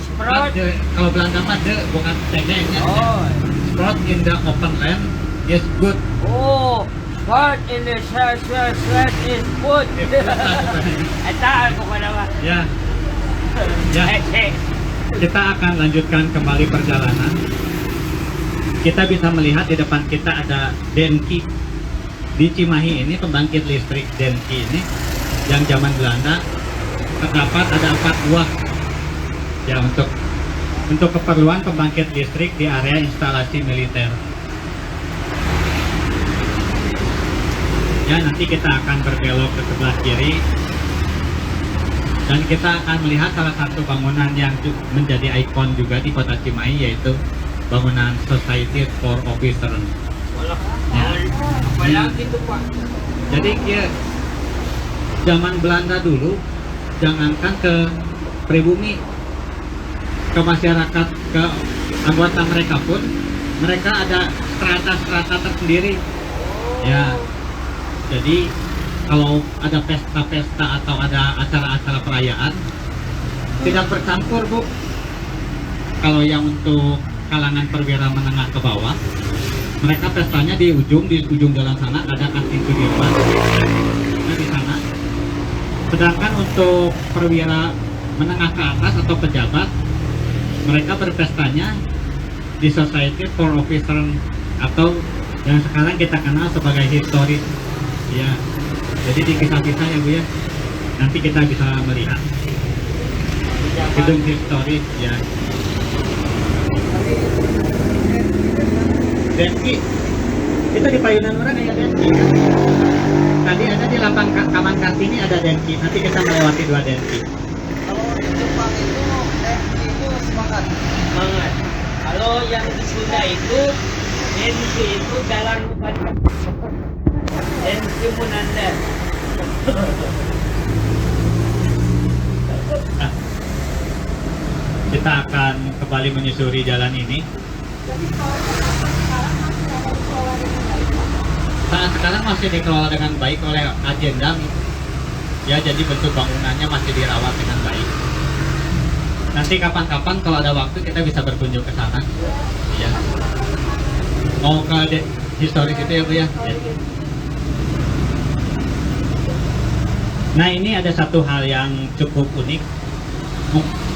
Sport. kalau Belanda mah de bukan tegengnya. Oh. Sport in the open land is good. Oh, sport in the slash is good. Eta aku pada mah. Ya. Ya, kita akan lanjutkan kembali perjalanan. Kita bisa melihat di depan kita ada Denki. Di Cimahi ini pembangkit listrik Denki ini yang zaman Belanda terdapat ada 4 buah. Ya, untuk keperluan pembangkit listrik di area instalasi militer. Ya, nanti kita akan berbelok ke sebelah kiri dan kita akan melihat salah satu bangunan yang menjadi ikon juga di kota Cimahi, yaitu bangunan Society for Officers. Ya. Apalagi gitu, Pak. Jadi ya, zaman Belanda dulu jangankan ke pribumi, ke masyarakat, ke anggota mereka pun mereka ada strata-strata tersendiri. Ya, jadi kalau ada pesta-pesta atau ada acara-acara perayaan tidak bercampur Bu. Kalau yang untuk kalangan perwira menengah ke bawah, mereka pestanya di ujung jalan sana ada kantin Sudirman. Nah, di sana Sedangkan untuk perwira menengah ke atas atau pejabat, mereka berpestanya di Society for Officers atau yang sekarang kita kenal sebagai historis. Ya, jadi di kisah-kisah ya Bu ya, nanti kita bisa melihat gedung historis ya. Denki, itu di Payunan Orang ya Denki kan? Tadi ada di lapang Kaman Kartini ada Denki, nanti kita melewati 2 Denki. Kalau di Jepang itu itu semangat. Semangat. Kalau yang di Sunda itu Denki itu jalan bukan Denki Munanda. Nah, kita akan kembali menyusuri jalan ini. Saat sekarang masih dikelola dengan baik oleh Agenda. Ya, jadi bentuk bangunannya masih dirawat dengan baik. Nanti kapan-kapan kalau ada waktu kita bisa berkunjung ke sana. Ya. Mau ke historis itu ya Bu ya. Ya. Nah, ini ada satu hal yang cukup unik.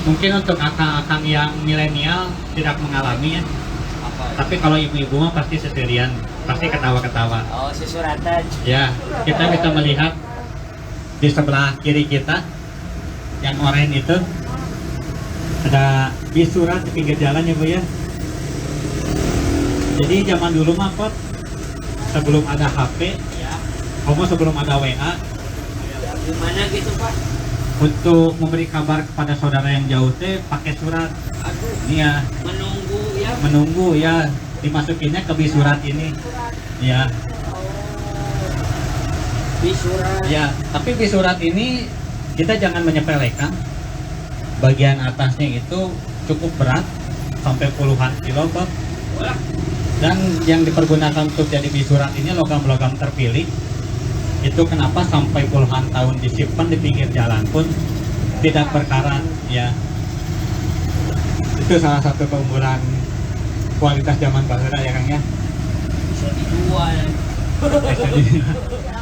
Mungkin untuk akang-akang yang milenial tidak mengalami ya. Tapi kalau ibu-ibu mah pasti seserian, pasti ketawa-ketawa. Oh, si Suratan. Ya, kita bisa melihat di sebelah kiri kita yang oranye itu ada bis surat di pinggir jalan ya Bu ya. Jadi zaman dulu mah Pot, sebelum ada HP, Ya. sebelum ada WA, Gimana gitu Pak? untuk memberi kabar kepada saudara yang jauh teh pakai surat. Aduh, Ini ya, menunggu ya. dimasukinnya ke bis surat ini. Ya. Bisurat. Ya, tapi bis surat ini kita jangan menyepelekan. Bagian atasnya itu cukup berat, sampai puluhan kilo, Bob. Wah, Dan yang dipergunakan untuk jadi bis surat ini logam-logam terpilih. Itu kenapa sampai puluhan tahun disimpan di pinggir jalan pun tidak berkarat, ya. Itu salah satu keunggulan kualitas zaman bahula ya Kang ya. bisa dijual.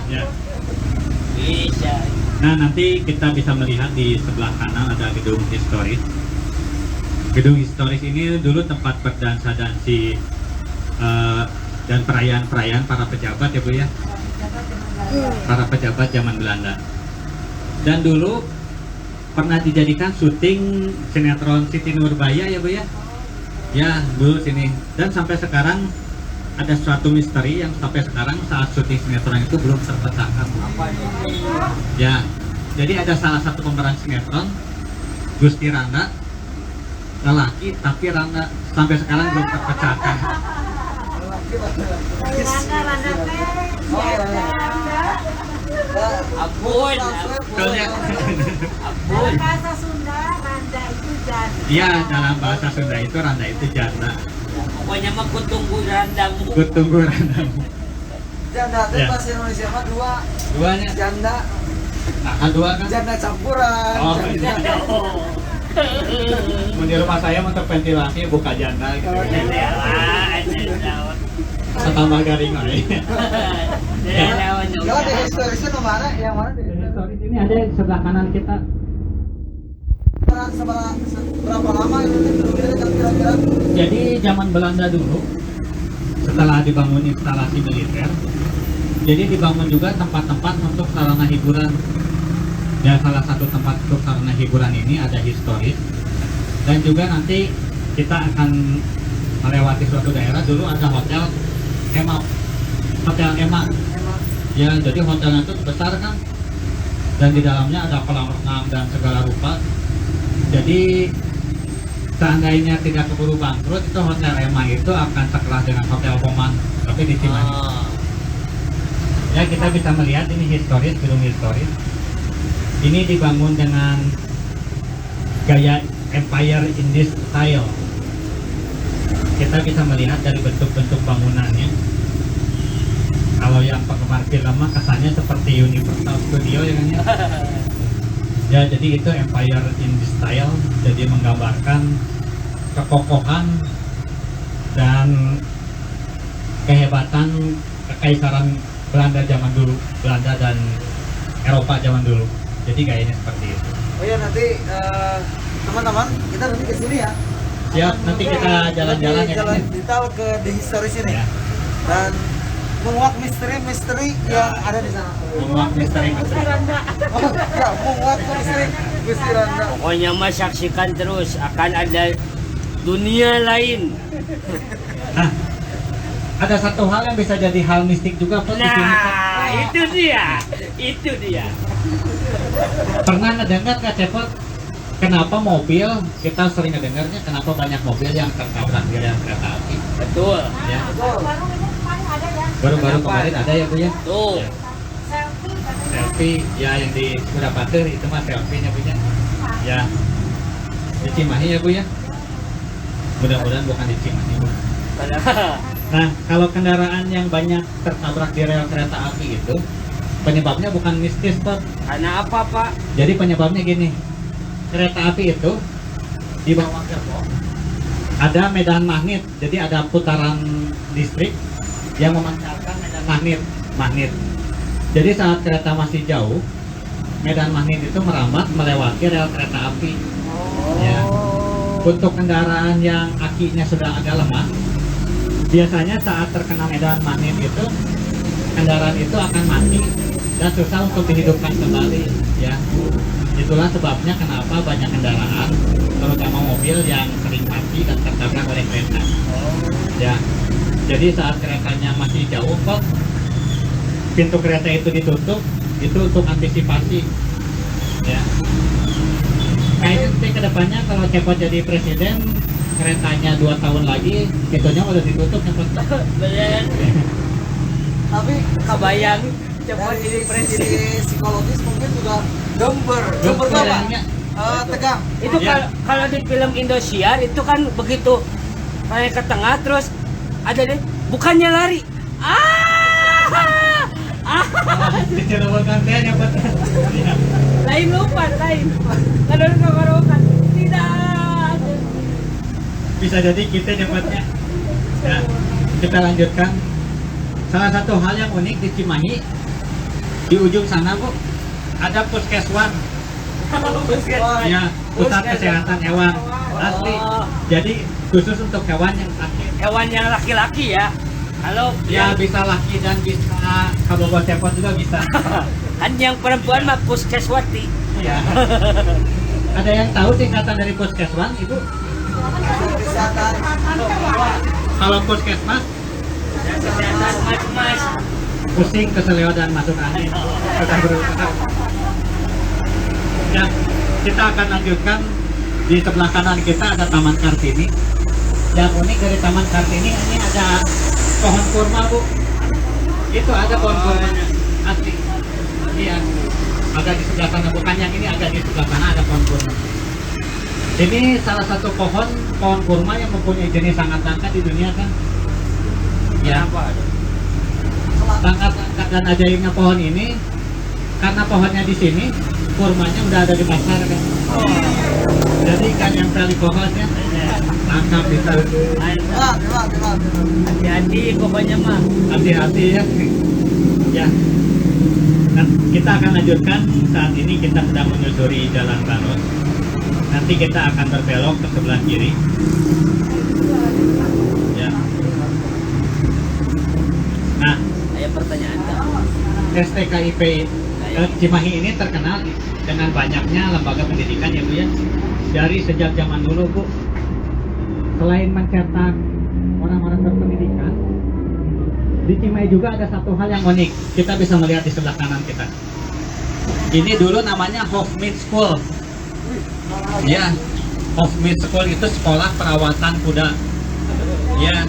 Ya. Bisa. Nah, nanti kita bisa melihat di sebelah kanan ada gedung historis. Gedung historis ini dulu tempat berdansa-dansi dan perayaan-perayaan para pejabat ya Bu ya. Para pejabat zaman Belanda. Dan dulu pernah dijadikan syuting sinetron Siti Nurbaya ya Bu ya. Ya, dulu sini. Dan sampai sekarang ada suatu misteri yang sampai sekarang saat syuting sinetron itu belum terpecahkan. Apa itu? Ya, jadi ada salah satu pemeran sinetron Gusti Randa, lelaki tapi Randa sampai sekarang belum terpecahkan. Abun. Soalnya, Abun. Bahasa Sunda, Randa itu janda. iya dalam bahasa Sunda itu Randa itu janda. Pokoknya mah kutunggu randamu. Gue tunggu Randamu. Janda teh Ya. bahasa Indonesia mah dua. Duanya, Janda, nah, dua kan? janda campuran. Oh, Janda. Di rumah saya untuk ventilasi buka janda gitu. Setambah garing aja. Kalau di historisnya nomor yang mana di Historis ini ada di sebelah kanan kita. berapa lama itu kira-kira? Jadi zaman Belanda dulu, setelah dibangun instalasi militer, jadi dibangun juga tempat-tempat untuk sarana hiburan. Ya, salah satu tempat untuk sarana hiburan ini ada historis. Dan juga nanti kita akan melewati suatu daerah, dulu ada hotel Ema. Hotel Ema. Ya, jadi hotelnya itu besar kan. Dan di dalamnya ada kolam renang dan segala rupa. Jadi seandainya tidak keburu bangkrut, itu Hotel Ema itu akan sekelas dengan Hotel Poman, tapi di Cimahi. Ya, kita bisa melihat ini historis, gedung historis. Ini dibangun dengan gaya Empire in this style. Kita bisa melihat dari bentuk-bentuk bangunannya. Kalau yang penggemar film mah kesannya seperti Universal Studio ya kan ya. Ya, jadi itu Empire in this style, jadi menggambarkan kekokohan dan kehebatan kekaisaran Belanda zaman dulu, Belanda dan Eropa zaman dulu. Jadi gayanya seperti itu. Oh ya nanti teman-teman kita nanti ke sini ya. Siap, nanti kita jalan-jalan ya. Jalan kita ke The Historis ini Ya. dan menguak misteri-misteri yang ada di sana. Menguak misteri. Oh, ya, menguak misteri Randa. Pokoknya mas saksikan terus, akan ada dunia lain. Nah, ada satu hal yang bisa jadi hal mistik juga Pak di sini Pak. Nah, itu dia. Pernah ngedengar nggak Cepot? Kenapa mobil, kita sering ngedengarnya kenapa banyak mobil yang tertabrak di rel kereta api? Betul. Ya. Baru-baru kemarin ada ya Bu ya? Tuh. Ya. Selfie, ya yang di Surapater itu mah selfie-nya Bu ya. Ya. Di Cimahi ya Bu ya? Mudah-mudahan bukan di Cimahi Bu. Nah, kalau kendaraan yang banyak tertabrak di rel kereta api itu penyebabnya bukan mistis Pak. Karena apa Pak? Jadi penyebabnya gini, kereta api itu di bawah gerbong ada medan magnet, jadi ada putaran listrik yang memancarkan medan magnet. Jadi saat kereta masih jauh, medan magnet itu merambat melewati rel kereta api. Ya. Untuk kendaraan yang akinya sudah agak lemah, biasanya saat terkena medan magnet itu kendaraan itu akan mati dan susah untuk dihidupkan kembali. Ya. Itulah sebabnya kenapa banyak kendaraan, terutama mobil yang sering mati dan tertabrak oleh kereta. Ya, jadi saat keretanya masih jauh kok, pintu kereta itu ditutup, itu untuk antisipasi. Ya, kayaknya nanti kedepannya kalau Cepot jadi presiden, keretanya 2 tahun lagi, pintunya udah ditutup Cepot. Bener. Tapi Kebayang Cepot dari jadi sisi presiden. psikologis mungkin juga gember banget. Tegang. Itu Ya. kalau di film Indosiar itu kan begitu kayak ke tengah terus ada deh bukannya lari. Di Cirebon kan teh Cepot. Ya. Lain lupa lain. Kadang kakarokan. Tidak. Bisa jadi kita Cepotnya. Ya, kita lanjutkan. Salah satu hal yang unik di Cimahi, di ujung sana Bu, ada puskeswan. Ya, pusat kesehatan hewan asli. Jadi khusus untuk hewan yang sakit. Hewan yang laki-laki ya. Halo, Ya bisa laki dan bisa kabogo cepot juga bisa. kan yang perempuan mah puskeswati. Ya. Ada yang tahu singkatan dari puskeswan Ibu? Kesehatan. Kalau puskesmas Kesehatan mas. pusing, keseleo dan masuk angin. Sudah berusaha. Ya, kita akan lanjutkan. Di sebelah kanan kita ada Taman Kartini. Yang unik dari Taman Kartini ini ada pohon kurma Bu. Itu ada pohon kurma asli. Iya. Agak di sebelah sana, bukan yang ini, agak di sebelah sana ada pohon kurma. Ini salah satu pohon kurma yang mempunyai jenis sangat langka di dunia kan. Ya. Langka dan ajaibnya pohon ini karena pohonnya di sini, kurmanya udah ada di pasar kan. Jadi kan yang tali pohonnya tangkap bisa. Hati-hati pokoknya mah. Hati-hati ya. Ya. Nah, kita akan lanjutkan. Saat ini kita sedang menyusuri Jalan Baros. Nanti kita akan berbelok ke sebelah kiri. Ya. Nah, Ada pertanyaan tak? STKIP Cimahi ini terkenal dengan banyaknya lembaga pendidikan ya Bu ya. Dari sejak zaman dulu Bu, selain mencetak orang-orang berpendidikan, di Cimahi juga ada satu hal yang unik. Kita bisa melihat di sebelah kanan kita. Ini dulu namanya Hofmead School. Ya, Hofmead School itu sekolah perawatan kuda. Ya,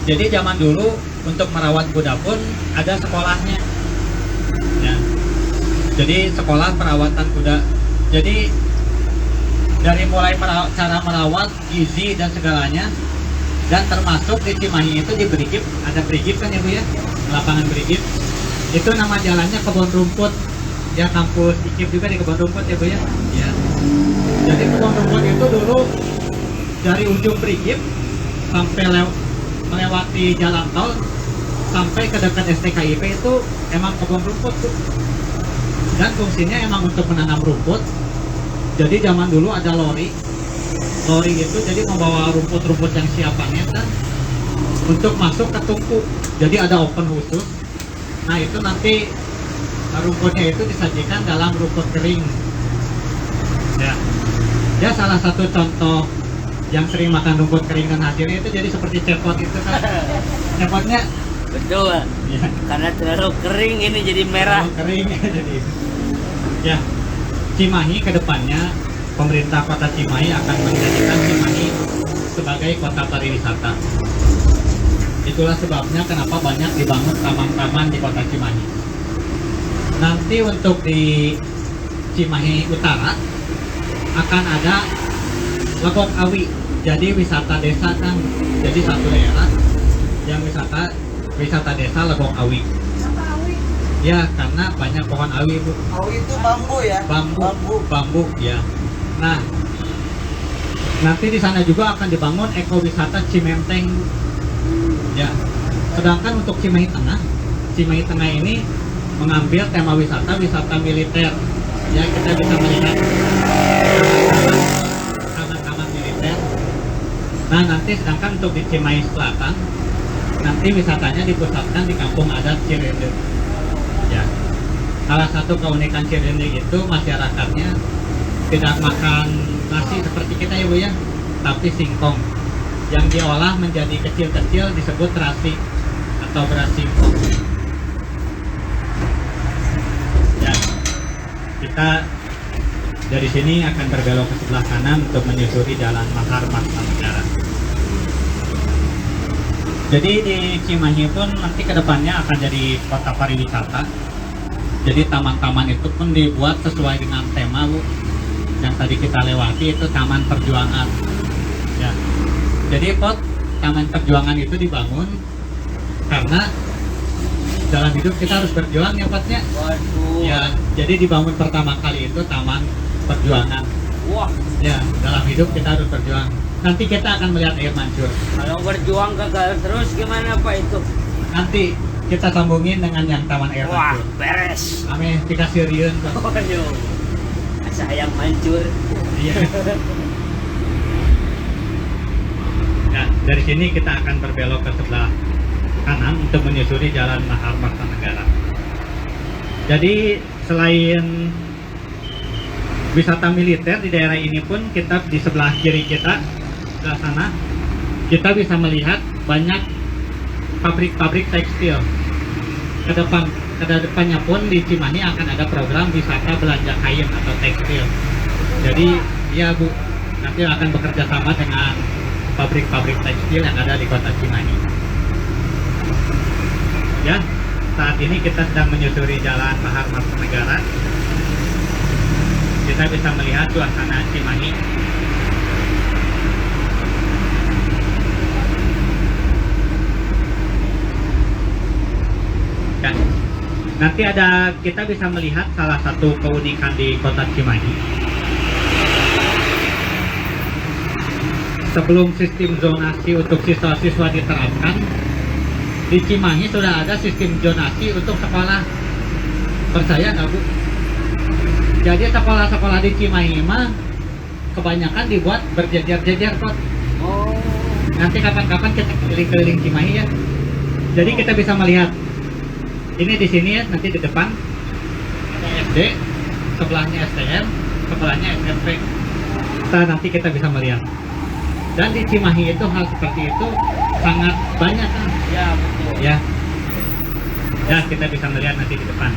jadi zaman dulu untuk merawat kuda pun ada sekolahnya. Ya, jadi sekolah perawatan kuda. Jadi dari mulai cara merawat, gizi dan segalanya, dan termasuk di Cimahi itu di Brigip, ada Brigip kan ya Bu ya, lapangan Brigip. Itu nama jalannya Kebon Rumput. Ya, kampus IKIP juga di Kebon Rumput ya Bu ya. Ya. Jadi Kebon Rumput itu dulu dari ujung Brigip sampai melewati jalan tol sampai ke dekat STKIP itu emang Kebon Rumput tuh. dan fungsinya emang untuk menanam rumput. Jadi zaman dulu ada lori itu jadi membawa rumput-rumput yang siap panen kan untuk masuk ke tungku. Jadi ada open khusus. Nah itu nanti rumputnya itu disajikan dalam rumput kering. Ya salah satu contoh yang sering makan rumput kering dan hasilnya itu jadi seperti cepot itu kan. Cepotnya Betul. ya, Karena terlalu kering ini jadi merah. kering jadi. Ya, Cimahi ke depannya pemerintah Kota Cimahi akan menjadikan Cimahi sebagai kota pariwisata. Itulah sebabnya kenapa banyak dibangun taman-taman di Kota Cimahi. Nanti untuk di Cimahi Utara akan ada Legok Awi. Jadi wisata desa kan. Jadi satu daerah yang wisata desa Legok Awi. Ya, karena banyak pohon awi, Bu. Awi itu bambu ya? Bambu ya. Nah, nanti di sana juga akan dibangun ekowisata Cimenteng. Ya. Sedangkan untuk Cimahi Tengah ini mengambil tema wisata militer. Ya, kita bisa melihat taman-taman militer. Nah, nanti sedangkan untuk di Cimahi Selatan, nanti wisatanya dipusatkan di kampung adat Cirende. Ya, salah satu keunikan Cirende itu masyarakatnya tidak makan nasi seperti kita ya Bu ya, tapi singkong yang diolah menjadi kecil-kecil disebut terasi atau beras singkong. Ya, kita dari sini akan berbelok ke sebelah kanan untuk menyusuri jalan Mahar Martanegara. Jadi di Cimahi pun nanti kedepannya akan jadi kota pariwisata. Jadi taman-taman itu pun dibuat sesuai dengan tema Bu. Yang tadi kita lewati itu Taman Perjuangan. Ya. Jadi Taman Perjuangan itu dibangun karena dalam hidup kita harus berjuang ya Potnya. Waduh. Ya, jadi dibangun pertama kali itu Taman Perjuangan. Wah, Ya, dalam hidup kita harus berjuang. Nanti kita akan melihat air mancur. kalau berjuang gagal terus gimana Pak itu? Nanti kita sambungin dengan yang Taman Air Wah, Mancur. beres. Ame dikasih riun. Waduh. Sayang mancur. Iya. Nah, dari sini kita akan berbelok ke sebelah kanan untuk menyusuri jalan Mahar Martanegara. Jadi selain wisata militer di daerah ini pun kita di sebelah kiri kita sebelah sana kita bisa melihat banyak pabrik-pabrik tekstil. Ke depannya pun di Cimahi akan ada program wisata belanja kain atau tekstil. Jadi ya Bu, nanti akan bekerja sama dengan pabrik-pabrik tekstil yang ada di Kota Cimahi. Ya, saat ini kita sedang menyusuri jalan Mahar Martanegara. Kita bisa melihat suasana Cimahi. Ya. Nanti kita bisa melihat salah satu keunikan di Kota Cimahi. Sebelum sistem zonasi untuk siswa-siswa diterapkan, di Cimahi sudah ada sistem zonasi untuk sekolah. Percaya nggak Bu? Jadi sekolah-sekolah di Cimahi mah kebanyakan dibuat berjejer-jejer kok. Oh. Nanti kapan-kapan kita keliling-keliling Cimahi ya. Jadi kita bisa melihat. Ini di sini ya, nanti di depan ada SD, sebelahnya STM, sebelahnya SMP. Nanti kita bisa melihat. Dan di Cimahi itu hal seperti itu sangat banyak kan? Ya, betul. Ya. Ya, kita bisa melihat nanti di depan.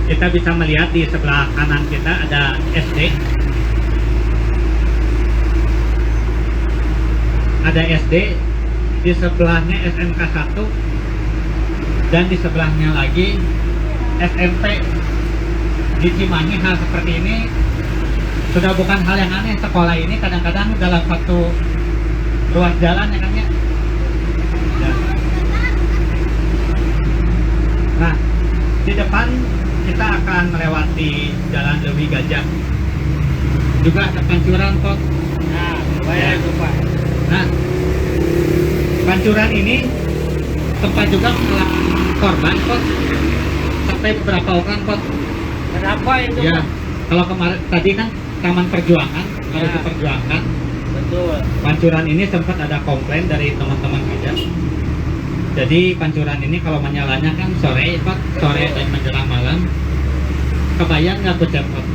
Kita bisa melihat di sebelah kanan kita ada SD. Ada SD, di sebelahnya SMK 1 dan di sebelahnya lagi SMP. Di Cimahi hal seperti ini sudah bukan hal yang aneh. Sekolah ini kadang-kadang dalam satu ruas jalan ya kan ya. Nah, depan kita akan melewati jalan Lewi Gajah. Juga ada pancuran Pot. Nah, bayar itu Pak. Nah, pancuran ini tempat juga mengalami korban Pot. Sampai beberapa orang Pot. Kenapa itu Ya, Pak? kalau kemarin tadi kan Taman Perjuangan, kalau Ya. itu Perjuangan, Betul. pancuran ini sempat ada komplain dari teman-teman Gajah. Jadi pancuran ini kalau menyalanya kan sore Pak, sore dan menjelang malam. Kebayang nggak Bocah Pot?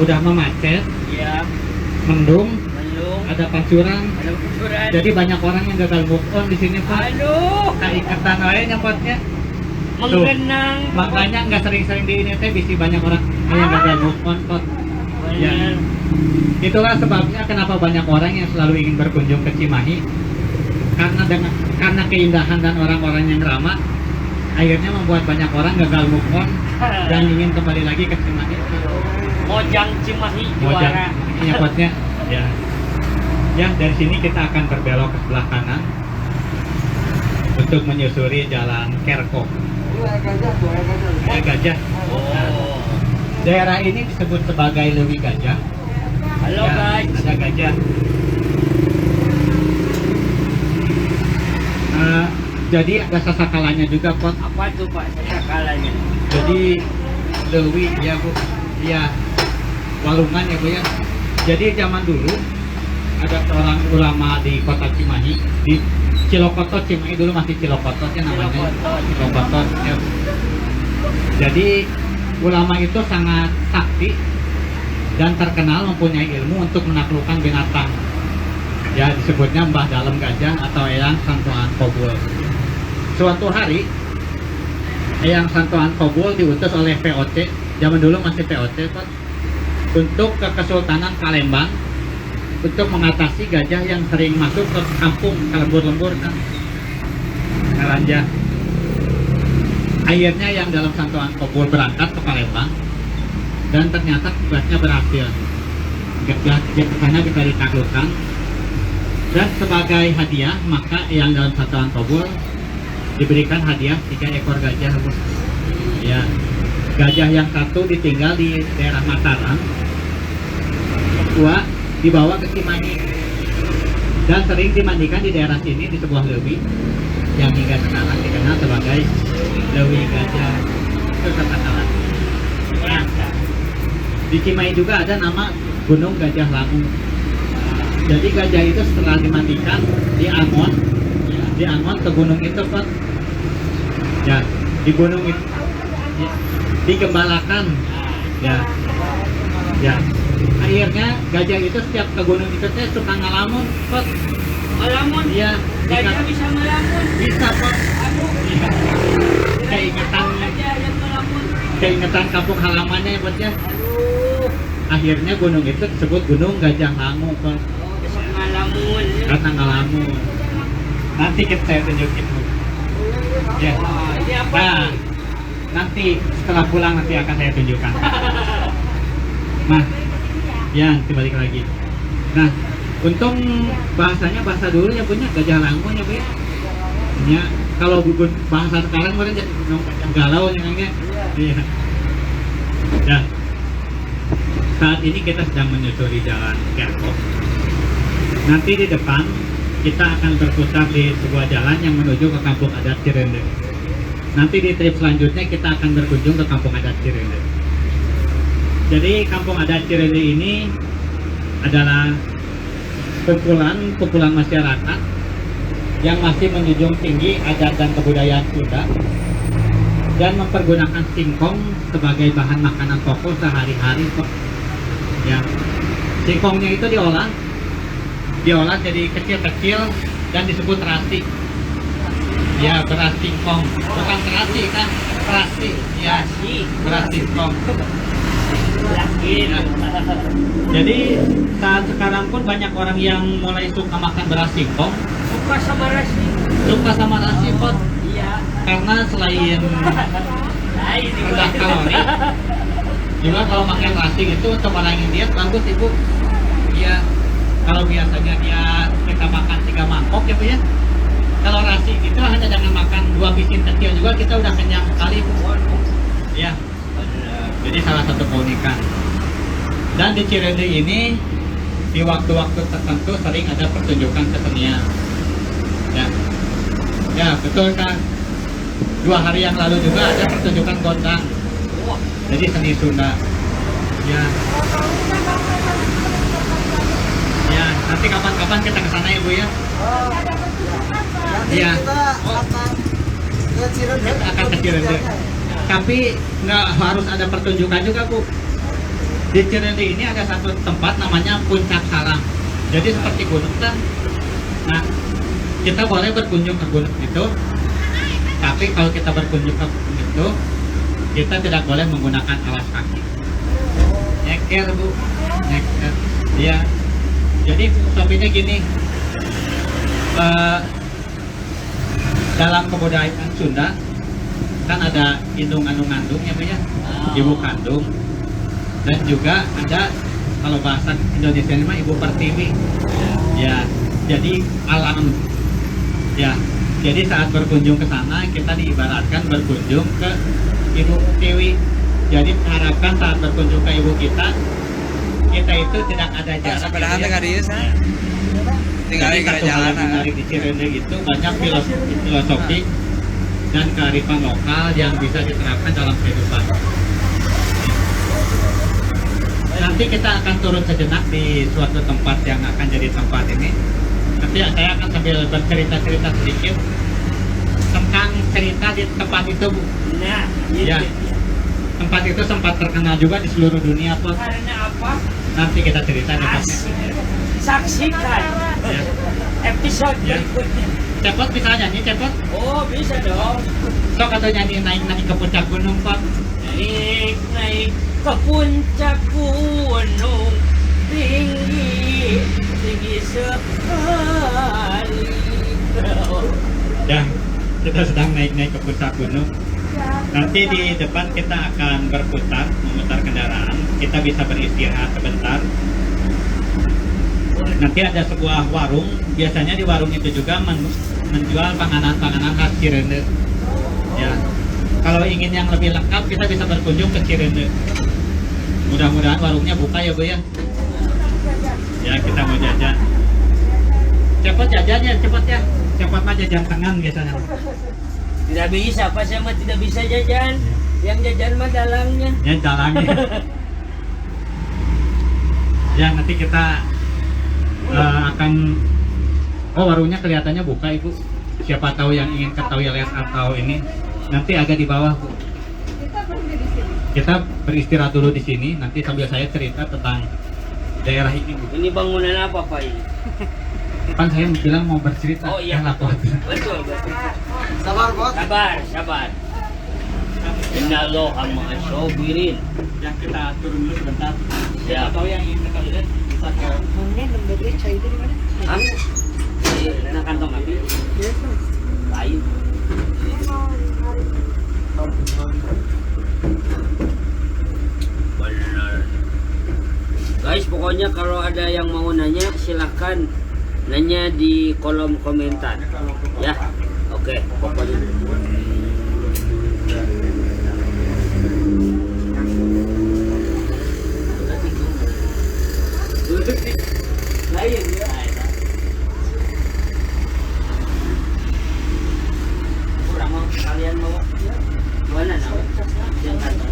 Udah memacet, Iya. mendung, Belum. ada pancuran. Ada kuburan. Jadi banyak orang yang gagal move on di sini Pak. Aduh. Keikatan wae nyempotnya. Menggenang. Makanya nggak sering-sering di ini teh bisi banyak orang yang gagal move on Pot. Ya. Benar. Itulah sebabnya kenapa banyak orang yang selalu ingin berkunjung ke Cimahi. Karena keindahan dan orang-orang yang ramah, akhirnya membuat banyak orang gagal move on dan ingin kembali lagi ke Cimahi. Mojang Cimahi Mojang juara. nyepotnya. Ya. Ya, dari sini kita akan berbelok ke sebelah kanan untuk menyusuri jalan Kerkop. Air gajah tuh, air gajah. Air Gajah. Oh. Daerah ini disebut sebagai Lewi Gajah. Halo Ya, guys. ada gajah. Jadi ada sasakalanya juga Pot. Apa tuh Pak sakalannya? Jadi Lewi ya Bu, ya walungan ya Bu ya. Jadi zaman dulu ada seorang ulama di kota Cimahi, di Cilokotot. Cimahi dulu masih Cilokotot ya namanya. Cilokotot. Cilokotot ya. Jadi ulama itu sangat sakti dan terkenal mempunyai ilmu untuk menaklukkan binatang. Ya disebutnya Mbah Dalem Gajah atau Eyang Santoan Kobul. Suatu hari Eyang Santoan Kobul diutus oleh VOC, zaman dulu masih VOC Pak, untuk ke Kesultanan Palembang untuk mengatasi gajah yang sering masuk ke kampung ke lembur-lembur kan Ngaranja. Akhirnya yang dalam Santoan Kobul berangkat ke Palembang dan ternyata tugasnya berhasil. Gajahnya bisa ditaklukkan dan sebagai hadiah maka yang dalam Santoan Kobul diberikan hadiah 3 ekor gajah Bu. Ya, gajah yang satu ditinggal di daerah Mataram, dua dibawa ke Cimahi dan sering dimandikan di daerah sini di sebuah lewi yang hingga sekarang dikenal sebagai Lewi Gajah. Itu terkenal. Ya. Di Cimahi juga ada nama Gunung Gajah Langu. Jadi gajah itu setelah dimandikan di Angon ke gunung itu Pak. Ya, di gunung itu digembalakan. Ya. Ya. Akhirnya gajah itu setiap ke gunung itu teh suka ngalamun Pak. Ngalamun. Iya, Gajah bisa ngalamun. bisa Pak. Aduh. Iya. Keingetan kampung halamannya ya Pak ya. Aduh. Akhirnya gunung itu disebut Gunung Gajah Langu Pak. Oh, bisa ngalamun. Karena ngalamun. Nanti saya tunjukin Bu. Ya. Wah, ini apa? Nah, nanti setelah pulang nanti akan saya tunjukkan. Nah, ya balik lagi. Nah, untung bahasanya bahasa dulu ya punya Gajah Langu ya Bu ya. Ya, kalau gugun bahasa sekarang mungkin jadi galau nya. Iya. Ya. Saat ini kita sedang menyusuri jalan Kerkop. Nanti di depan kita akan berputar di sebuah jalan yang menuju ke kampung adat Cirende. Nanti di trip selanjutnya kita akan berkunjung ke kampung adat Cirende. Jadi kampung adat Cirende ini adalah kumpulan masyarakat yang masih menjunjung tinggi adat dan kebudayaan Sunda dan mempergunakan singkong sebagai bahan makanan pokok sehari-hari Pak. Ya, singkongnya itu diolah jadi kecil-kecil dan disebut terasi. Ya, beras singkong, bukan terasi kan, terasi. Ya, beras singkong. Ya. Jadi saat sekarang pun banyak orang yang mulai suka makan beras singkong, Suka sama nasi. suka sama nasi Pot, Iya. karena selain Nah, ini rendah kalori, juga kalau makan nasi itu untuk orang yang diet bagus Ibu. Iya. Kalau biasanya kita makan 3 mangkok ya Bu ya. Kalau nasi itu hanya jangan makan 2 pisin kecil juga kita udah kenyang sekali Bu. Ya, jadi salah satu keunikan. Dan di Cirende ini di waktu-waktu tertentu sering ada pertunjukan kesenian. Ya, ya betul kan. 2 hari yang lalu juga ada pertunjukan gondang. Jadi seni Sunda. Ya. Ya, nanti kapan-kapan kita ke sana ya Bu ya. Iya. Kita akan ke Cirende. Kita akan ke Cirende. Tapi nggak harus ada pertunjukan juga Bu. Di Cirende ini ada satu tempat namanya Puncak Salam. Jadi seperti gunung kan. Nah, kita boleh berkunjung ke gunung itu. Tapi kalau kita berkunjung ke gunung itu, kita tidak boleh menggunakan alas kaki. Nyeker Bu, nyeker. Iya. Jadi filosofinya gini. Dalam kebudayaan Sunda kan ada indung anu ngandung ya Bu ya, ibu kandung, dan juga ada kalau bahasa Indonesia ini mah ibu pertiwi ya, jadi alam ya. Jadi saat berkunjung ke sana kita diibaratkan berkunjung ke ibu pertiwi. Jadi harapkan saat berkunjung ke ibu kita itu tidak ada jarak Sepedahan teh ngarius ya. tinggal Jadi di satu hal yang jalanan. menarik di Cirende itu banyak filosofi dan kearifan lokal yang bisa diterapkan dalam kehidupan. Nanti kita akan turun sejenak di suatu tempat yang akan jadi tempat ini. Nanti saya akan sambil bercerita-cerita sedikit tentang cerita di tempat itu Bu. Nah, Ya, tempat itu sempat terkenal juga di seluruh dunia Pak. karena apa? Nanti kita cerita di tempat. Saksikan Ya. episode Ya. berikutnya. Cepot bisa nyanyi cepot. Oh, bisa dong. Sok atau nyanyi naik ke puncak gunung Pak. Naik ke puncak gunung tinggi sekali. Ya, kita sedang naik-naik ke puncak gunung. Nanti di depan kita akan berputar, memutar kendaraan. Kita bisa beristirahat sebentar. Nanti ada sebuah warung. Biasanya di warung itu juga menjual panganan-panganan khas Cirende. Ya, kalau ingin yang lebih lengkap kita bisa berkunjung ke Cirende. Mudah-mudahan warungnya buka ya Bu ya. Ya, kita mau jajan. Cepet jajannya, cepet ya. Cepet mah jajan tangan biasanya. Tidak bisa, Pak, saya mah tidak bisa jajan. Yang jajan mah dalangnya. Ya dalangnya. Ya nanti kita akan warungnya kelihatannya buka Ibu. Siapa tahu yang ingin ke toilet atau ini nanti agak di bawah Bu. Kita beristirahat dulu di sini. Nanti sambil saya cerita tentang daerah ini Bu. Ini bangunan apa, Pak? Ini? Kan saya bilang mau bercerita. Oh iya, lapor. betul, betul. Sabar bos. Sabar. Innallaha ma'asyabirin. Ya kita turun dulu sebentar. Siap. Siapa tahu yang ingin ke toilet bisa ke. Hah? Di kantong api? Lain. Benar. Guys, pokoknya kalau ada yang mau nanya silahkan nanya di kolom komentar. Ya, oke, pokoknya. Lain ya. Kurang mau kalian mau gimana nama? Yang kata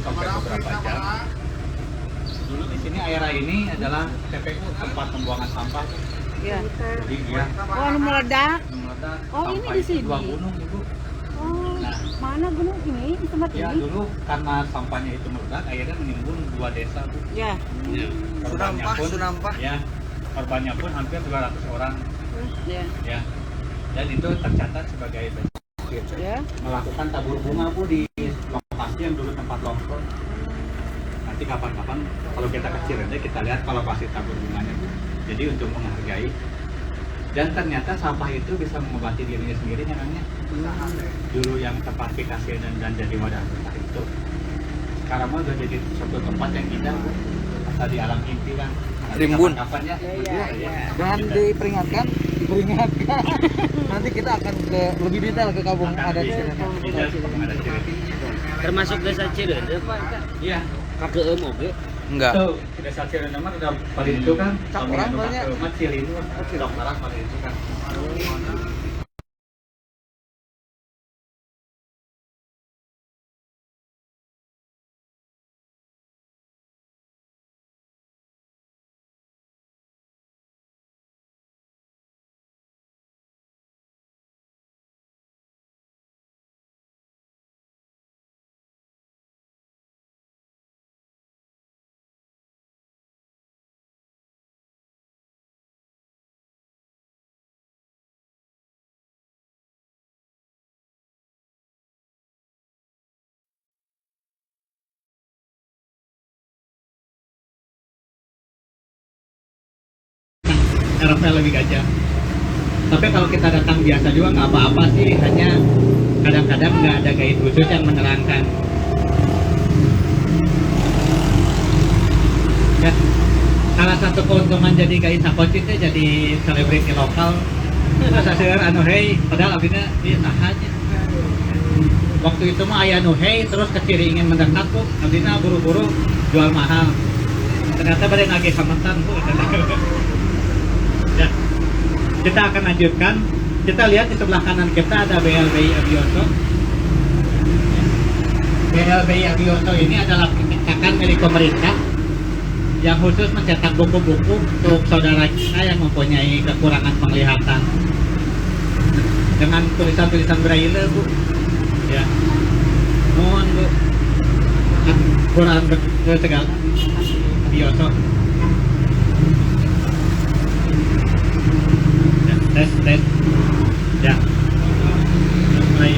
sampai beberapa jam. Dulu di sini area ini adalah TPU, tempat pembuangan sampah. Ya. Jadi dia Oh, anu meledak. meledak. Oh, ini sampah di itu sini? dua gunung ibu. Oh, Nah. mana gunung ini? Di tempat Ya ini? dulu karena sampahnya itu meledak, akhirnya menimbun 2 desa Bu. Ya. Korbannya pun, ya, korbannya pun hampir 200 orang. Ya. Ya. Dan itu tercatat sebagai Ya. melakukan tabur bunga Bu di lokasi yang dulu tempat longsor. Nanti kapan-kapan kalau kita ke Cirende kita lihat kalau lokasi tabur bunganya Bu. Jadi untuk menghargai, dan ternyata sampah itu bisa mengobati dirinya sendiri namanya. Dulu yang tempat pikasi dan jadi wadah sampah itu sekarang mah udah jadi suatu tempat yang indah Bu. Asal di alam mimpi kan. Rimbun. Kapan ya? Dan diperingatkan nanti kita akan ke lebih detail ke kampung adat Cirende. Termasuk desa Cirende Pak. Iya. Kakeum oge. Enggak. Tuh, desa Cirende mah udah paling itu kan. Cak orang banyak. Mah Cilinur, Dokteran paling itu kan. RP lebih gajah. Tapi kalau kita datang biasa juga nggak apa-apa sih, hanya kadang-kadang nggak ada guide khusus yang menerangkan. Ya, salah satu keuntungan jadi guide sakocin itu jadi selebriti lokal. Masa seueur anu hei, padahal abisnya dia sahanya. Waktu itu mah aya anu hei, terus ke Ciri ingin mendekat kok, abisnya buru-buru jual mahal. Ternyata pada nagih sametan kok. Ya, kita akan lanjutkan. Kita lihat di sebelah kanan kita ada BLBI Abioso. BLBI Abioso ini adalah percetakan milik pemerintah yang khusus mencetak buku-buku untuk saudara kita yang mempunyai kekurangan penglihatan dengan tulisan-tulisan braille Bu. Ya, mohon Bu, Quran segala Abioso. Tes ya, mulai.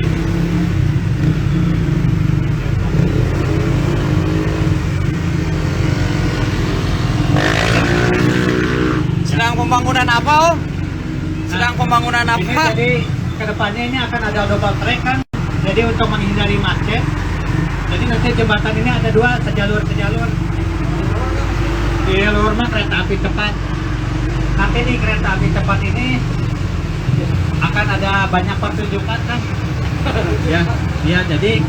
Sedang pembangunan apa, Om? Sedang pembangunan Ini apa? jadi kedepannya ini akan ada double track kan, jadi untuk menghindari macet. Jadi nanti jembatan ini ada 2 sejalur. Di jalur mah kereta api cepat. Nanti di kereta api cepat ini akan ada banyak pertunjukan kan. Ya, jadi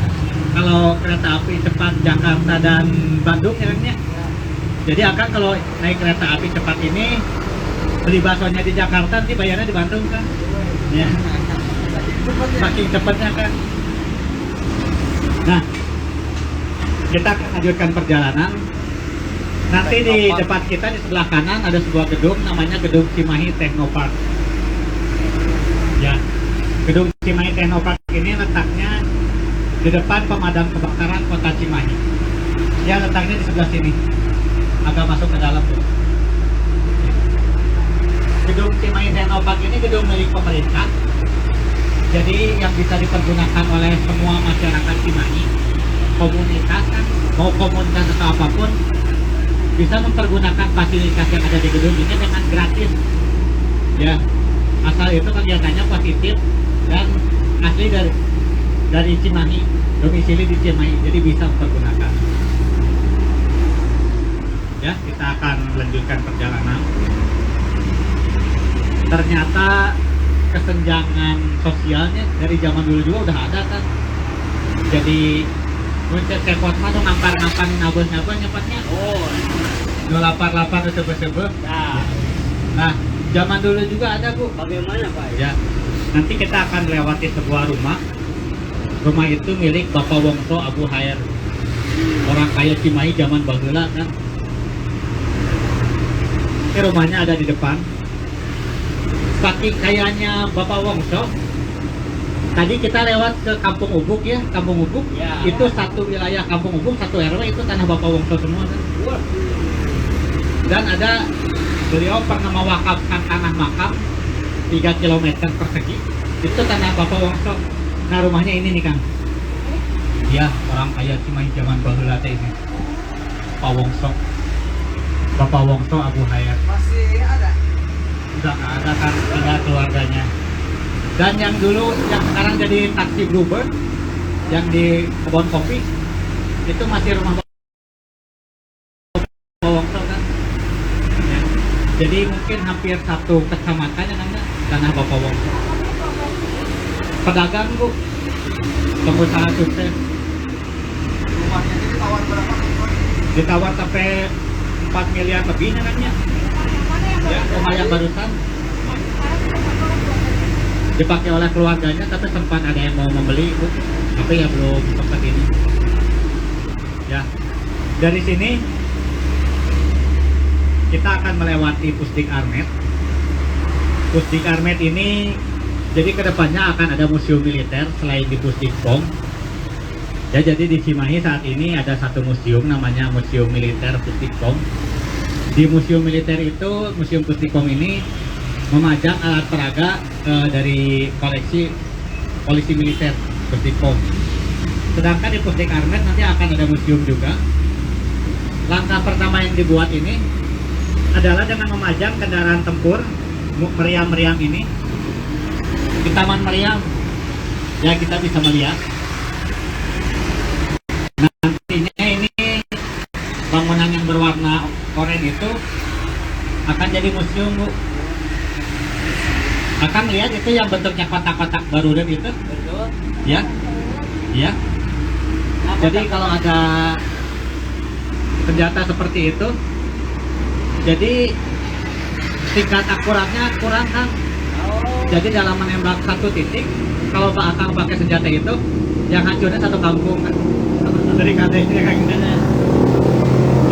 kalau kereta api cepat Jakarta dan Bandung ya, jadi akan kalau naik kereta api cepat ini beli baksonya di Jakarta, nanti bayarnya di Bandung kan. Ya, saking cepatnya kan. Nah, kita akan lanjutkan perjalanan. Nanti di depan kita di sebelah kanan ada sebuah gedung namanya Gedung Cimahi Technopark. Ya, Gedung Cimahi Technopark ini letaknya di depan pemadam kebakaran Kota Cimahi. Ya, letaknya di sebelah sini, agak masuk ke dalam tuh. Gedung Cimahi Technopark ini gedung milik pemerintah. Jadi yang bisa dipergunakan oleh semua masyarakat Cimahi, komunitas kan, mau komunitas atau apapun, bisa mempergunakan fasilitas yang ada di gedung ini dengan gratis. Ya, asal itu kegiatannya positif dan asli dari Cimahi, domisili di Cimahi, jadi bisa mempergunakan. Ya, kita akan melanjutkan perjalanan. Ternyata kesenjangan sosialnya dari zaman dulu juga udah ada kan. Jadi muncul kepot mah tuh ngampar-ngamparin nabos-nabos nyepatnya. Oh, Nu lapar-lapar itu sebeb. Nah, zaman dulu juga ada Bu. bagaimana Pak? Ya, nanti kita akan lewati sebuah rumah. Rumah itu milik Bapak Wongso Abu Hair. orang kaya Cimahi zaman baheula kan. Ini rumahnya ada di depan. Saking kayanya Bapak Wongso, tadi kita lewat ke Kampung Ubuk ya, Kampung Ubuk. Ya. Itu satu wilayah Kampung Ubuk, satu RW itu tanah Bapak Wongso semua kan. Dan ada beliau pernah mewakafkan tanah makam 3 km persegi. Itu tanah Bapak Wongso. Nah rumahnya ini nih Kang. Ya, orang kaya Cimahi zaman baheula teh ini. Pak Wongso. Bapak Wongso Abu Hayat. Masih ada. Udah nggak ada kan, tinggal keluarganya. Dan yang dulu, yang sekarang jadi taksi Bluebird, yang di kebun kopi, itu masih rumah Bapak Wongso kan. Ya. Jadi mungkin hampir satu kecamatan yang ada tanah Bapak Wongso. Pedagang Bu, pengusaha sukses. Rumahnya ini ditawar berapa? Ditawar sampai 4 miliar lebih namanya. Ya, lumayan barusan. Dipakai oleh keluarganya, tapi sempat ada yang mau membeli, Bu. Tapi ya belum sempat ini. Ya, dari sini kita akan melewati Pusdik Armet. Pusdik Armet ini, jadi kedepannya akan ada museum militer selain di Pusdik Pom. Ya, jadi di Cimahi saat ini ada satu museum namanya Museum Militer Pusdikpom. Di museum militer itu, Museum Pusdikpom ini memajang alat peraga dari koleksi polisi militer Pusdikpom. Sedangkan di Pusdik Armet nanti akan ada museum juga. Langkah pertama yang dibuat ini adalah dengan memajang kendaraan tempur meriam-meriam ini di Taman Meriam. Ya, kita bisa melihat. Nantinya ini bangunan yang berwarna oranye itu akan jadi museum, Bu. Akan lihat itu yang bentuknya kotak-kotak baru dan itu. Betul. Ya. Ya. Jadi kalau ada senjata seperti itu, jadi tingkat akuratnya kurang kan. Jadi dalam menembak satu titik, kalau Pak Akang pakai senjata itu, yang hancurnya satu kampung kan. Dari katanya kayak gini.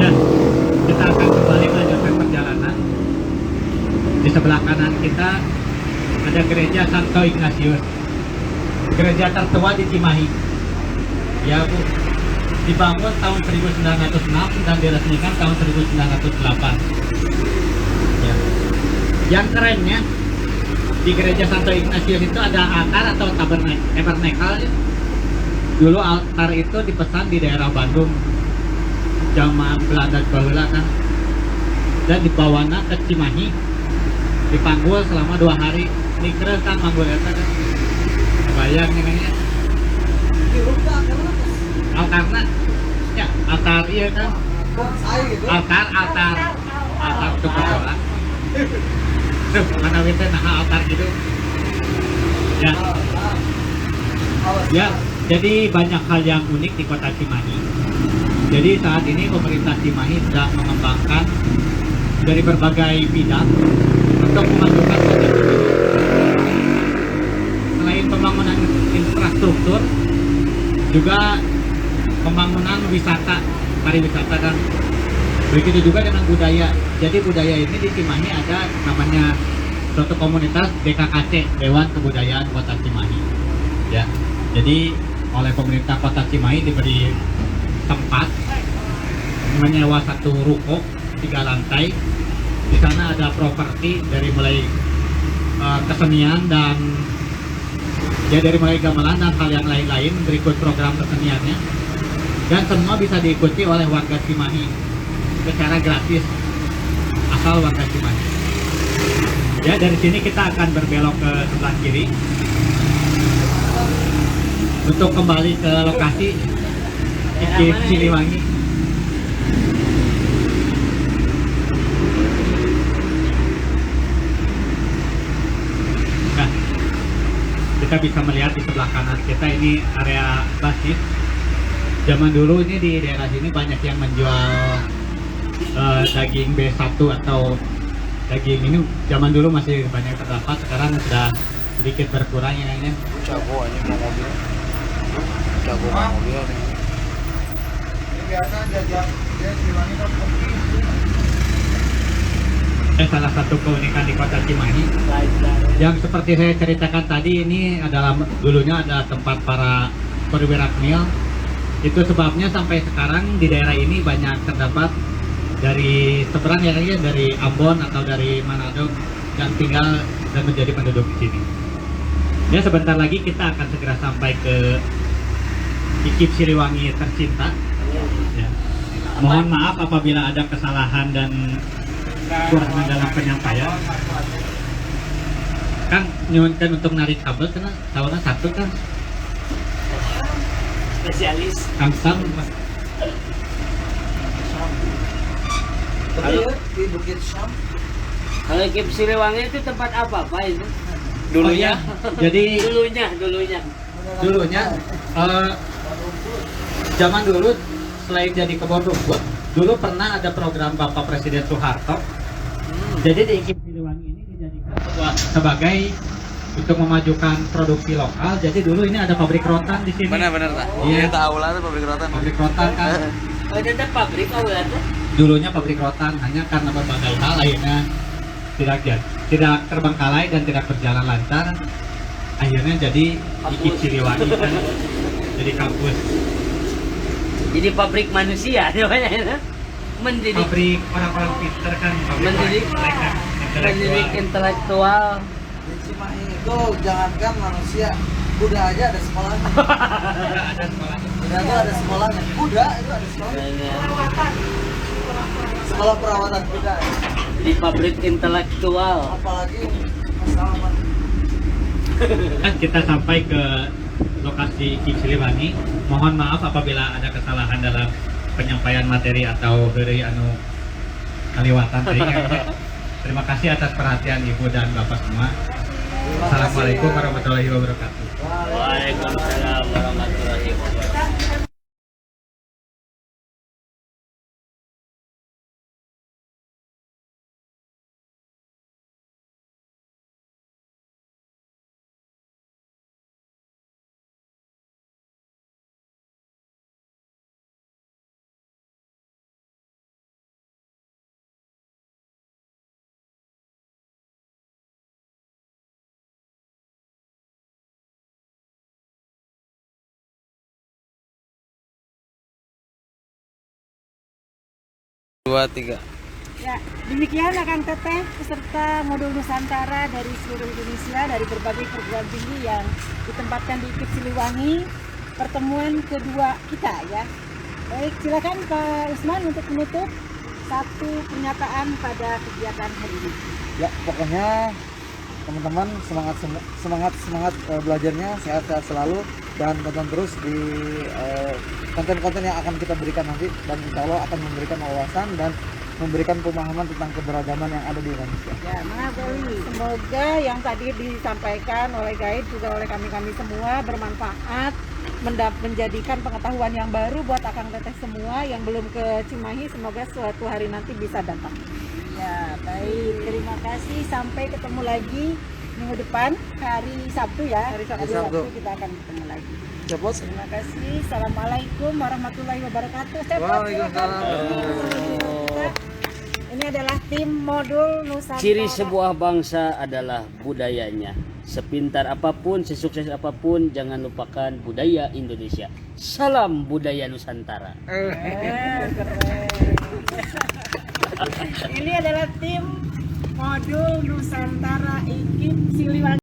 Ya, kita akan kembali melanjutkan perjalanan. Di sebelah kanan kita ada gereja Santo Ignatius, gereja tertua di Cimahi. Ya Bu, dibangun tahun 1906 dan diresmikan tahun 1908. Ya. Yang kerennya di gereja Santo Ignatius itu ada altar atau tabernakel. Dulu altar itu dipesan di daerah Bandung zaman Belanda baheula kan, dan dibawanya ke Cimahi, dipanggul selama 2 hari. Ini keren kan manggul eta kan, bayang ini altarna ya, altar iya kan, altar untuk berdoa. Tuh mana kita nah altar gitu ya. Ya, jadi banyak hal yang unik di kota Cimahi. Jadi saat ini pemerintah Cimahi sedang mengembangkan dari berbagai bidang untuk memajukan kota Cimahi. Selain pembangunan infrastruktur, juga pembangunan wisata, pariwisata kan. Begitu juga dengan budaya. Jadi budaya ini di Cimahi ada namanya suatu komunitas DKKC, Dewan Kebudayaan Kota Cimahi. Ya, jadi oleh pemerintah Kota Cimahi diberi tempat menyewa satu ruko 3 lantai. Di sana ada properti dari mulai kesenian dan ya dari mulai gamelan dan hal yang lain-lain, berikut program keseniannya, dan semua bisa diikuti oleh warga Cimahi secara gratis asal warga Cimahi. Ya, dari sini kita akan berbelok ke sebelah kiri untuk kembali ke lokasi Ikip Siliwangi. Nah, kita bisa melihat di sebelah kanan kita ini area basis. Zaman dulu ini di daerah sini banyak yang menjual daging B1 atau daging ini. Zaman dulu masih banyak terdapat, sekarang sudah sedikit berkurang ya kayaknya. Jago aja mau mobil. Jago mau mobil nih. biasa jajan dia Siliwangi kan kopi. Salah satu keunikan di kota Cimahi yang seperti saya ceritakan tadi, ini adalah dulunya ada tempat para perwira Kmil. Itu sebabnya sampai sekarang di daerah ini banyak terdapat dari seberang ya, dari Ambon atau dari Manado yang tinggal dan menjadi penduduk di sini. Ya, sebentar lagi kita akan segera sampai ke IKIP Siliwangi tercinta. Ya. Mohon maaf apabila ada kesalahan dan kekurangan dalam penyampaian. Kang nyuwunkeun untuk narik kabel karena tahunnya satu kan Spesialis. Kang Sam. Tapi ya, di Bukit Syam Kalau IKIP Siliwangi itu tempat apa Pak itu? Dulunya. Jadi Dulunya. Zaman dulu selain jadi kebun rumput, dulu pernah ada program Bapak Presiden Soeharto. Jadi di IKIP Siliwangi ini dijadikan sebagai untuk memajukan produksi lokal. Jadi dulu ini ada pabrik rotan di sini. benar-benar tak? Iya. Tahu lah tuh pabrik rotan. Pabrik rotan kan. Oh, ada pabrik awalnya tuh. Dulunya pabrik rotan, hanya karena berbagai hal lainnya tidak terbengkalai dan tidak berjalan lancar. Akhirnya jadi IKIP Siliwangi kan jadi kampus. Jadi pabrik manusia namanya itu. Mendidik Pabrik orang-orang pinter kan, pabrik Mendidik. mereka mendidik intelektual. Di Cimahi itu jangankan manusia, kuda aja ada sekolahnya. ada sekolah. Kuda itu ada sekolahnya. Kuda itu ada sekolahnya. Sekolah perawatan kuda. Di pabrik intelektual. Apalagi masalah Kan kita sampai ke lokasi IKIP Siliwangi. Mohon maaf apabila ada kesalahan dalam penyampaian materi atau dari kaliwatan tadi. Terima kasih atas perhatian Ibu dan Bapak semua. Assalamualaikum warahmatullahi wabarakatuh. Waalaikumsalam warahmatullahi wabarakatuh. Dua, tiga. Ya, demikian Akang Teteh peserta modul Nusantara dari seluruh Indonesia dari berbagai perguruan tinggi yang ditempatkan di IKIP Siliwangi. Pertemuan kedua kita ya. Baik, silakan Pak Usman untuk menutup satu pernyataan pada kegiatan hari ini. Ya, pokoknya teman-teman semangat belajarnya, sehat-sehat selalu dan tonton terus di konten-konten yang akan kita berikan nanti, dan insya Allah akan memberikan wawasan dan memberikan pemahaman tentang keberagaman yang ada di Indonesia. Ya, mengabdi. Semoga yang tadi disampaikan oleh guide juga oleh kami semua bermanfaat, menjadikan pengetahuan yang baru buat Akang Teteh semua yang belum ke Cimahi. Semoga suatu hari nanti bisa datang. Ya, baik. Terima kasih. Sampai ketemu lagi minggu depan hari Sabtu ya. Hari Sabtu kita akan ketemu lagi. Cepot. Terima kasih. Assalamualaikum warahmatullahi wabarakatuh. Ini adalah tim modul Nusantara. Ciri sebuah bangsa adalah budayanya. Sepintar apapun, sesukses apapun, jangan lupakan budaya Indonesia. Salam budaya Nusantara. Keren. Ini adalah tim modul Nusantara IKIP Siliwangi.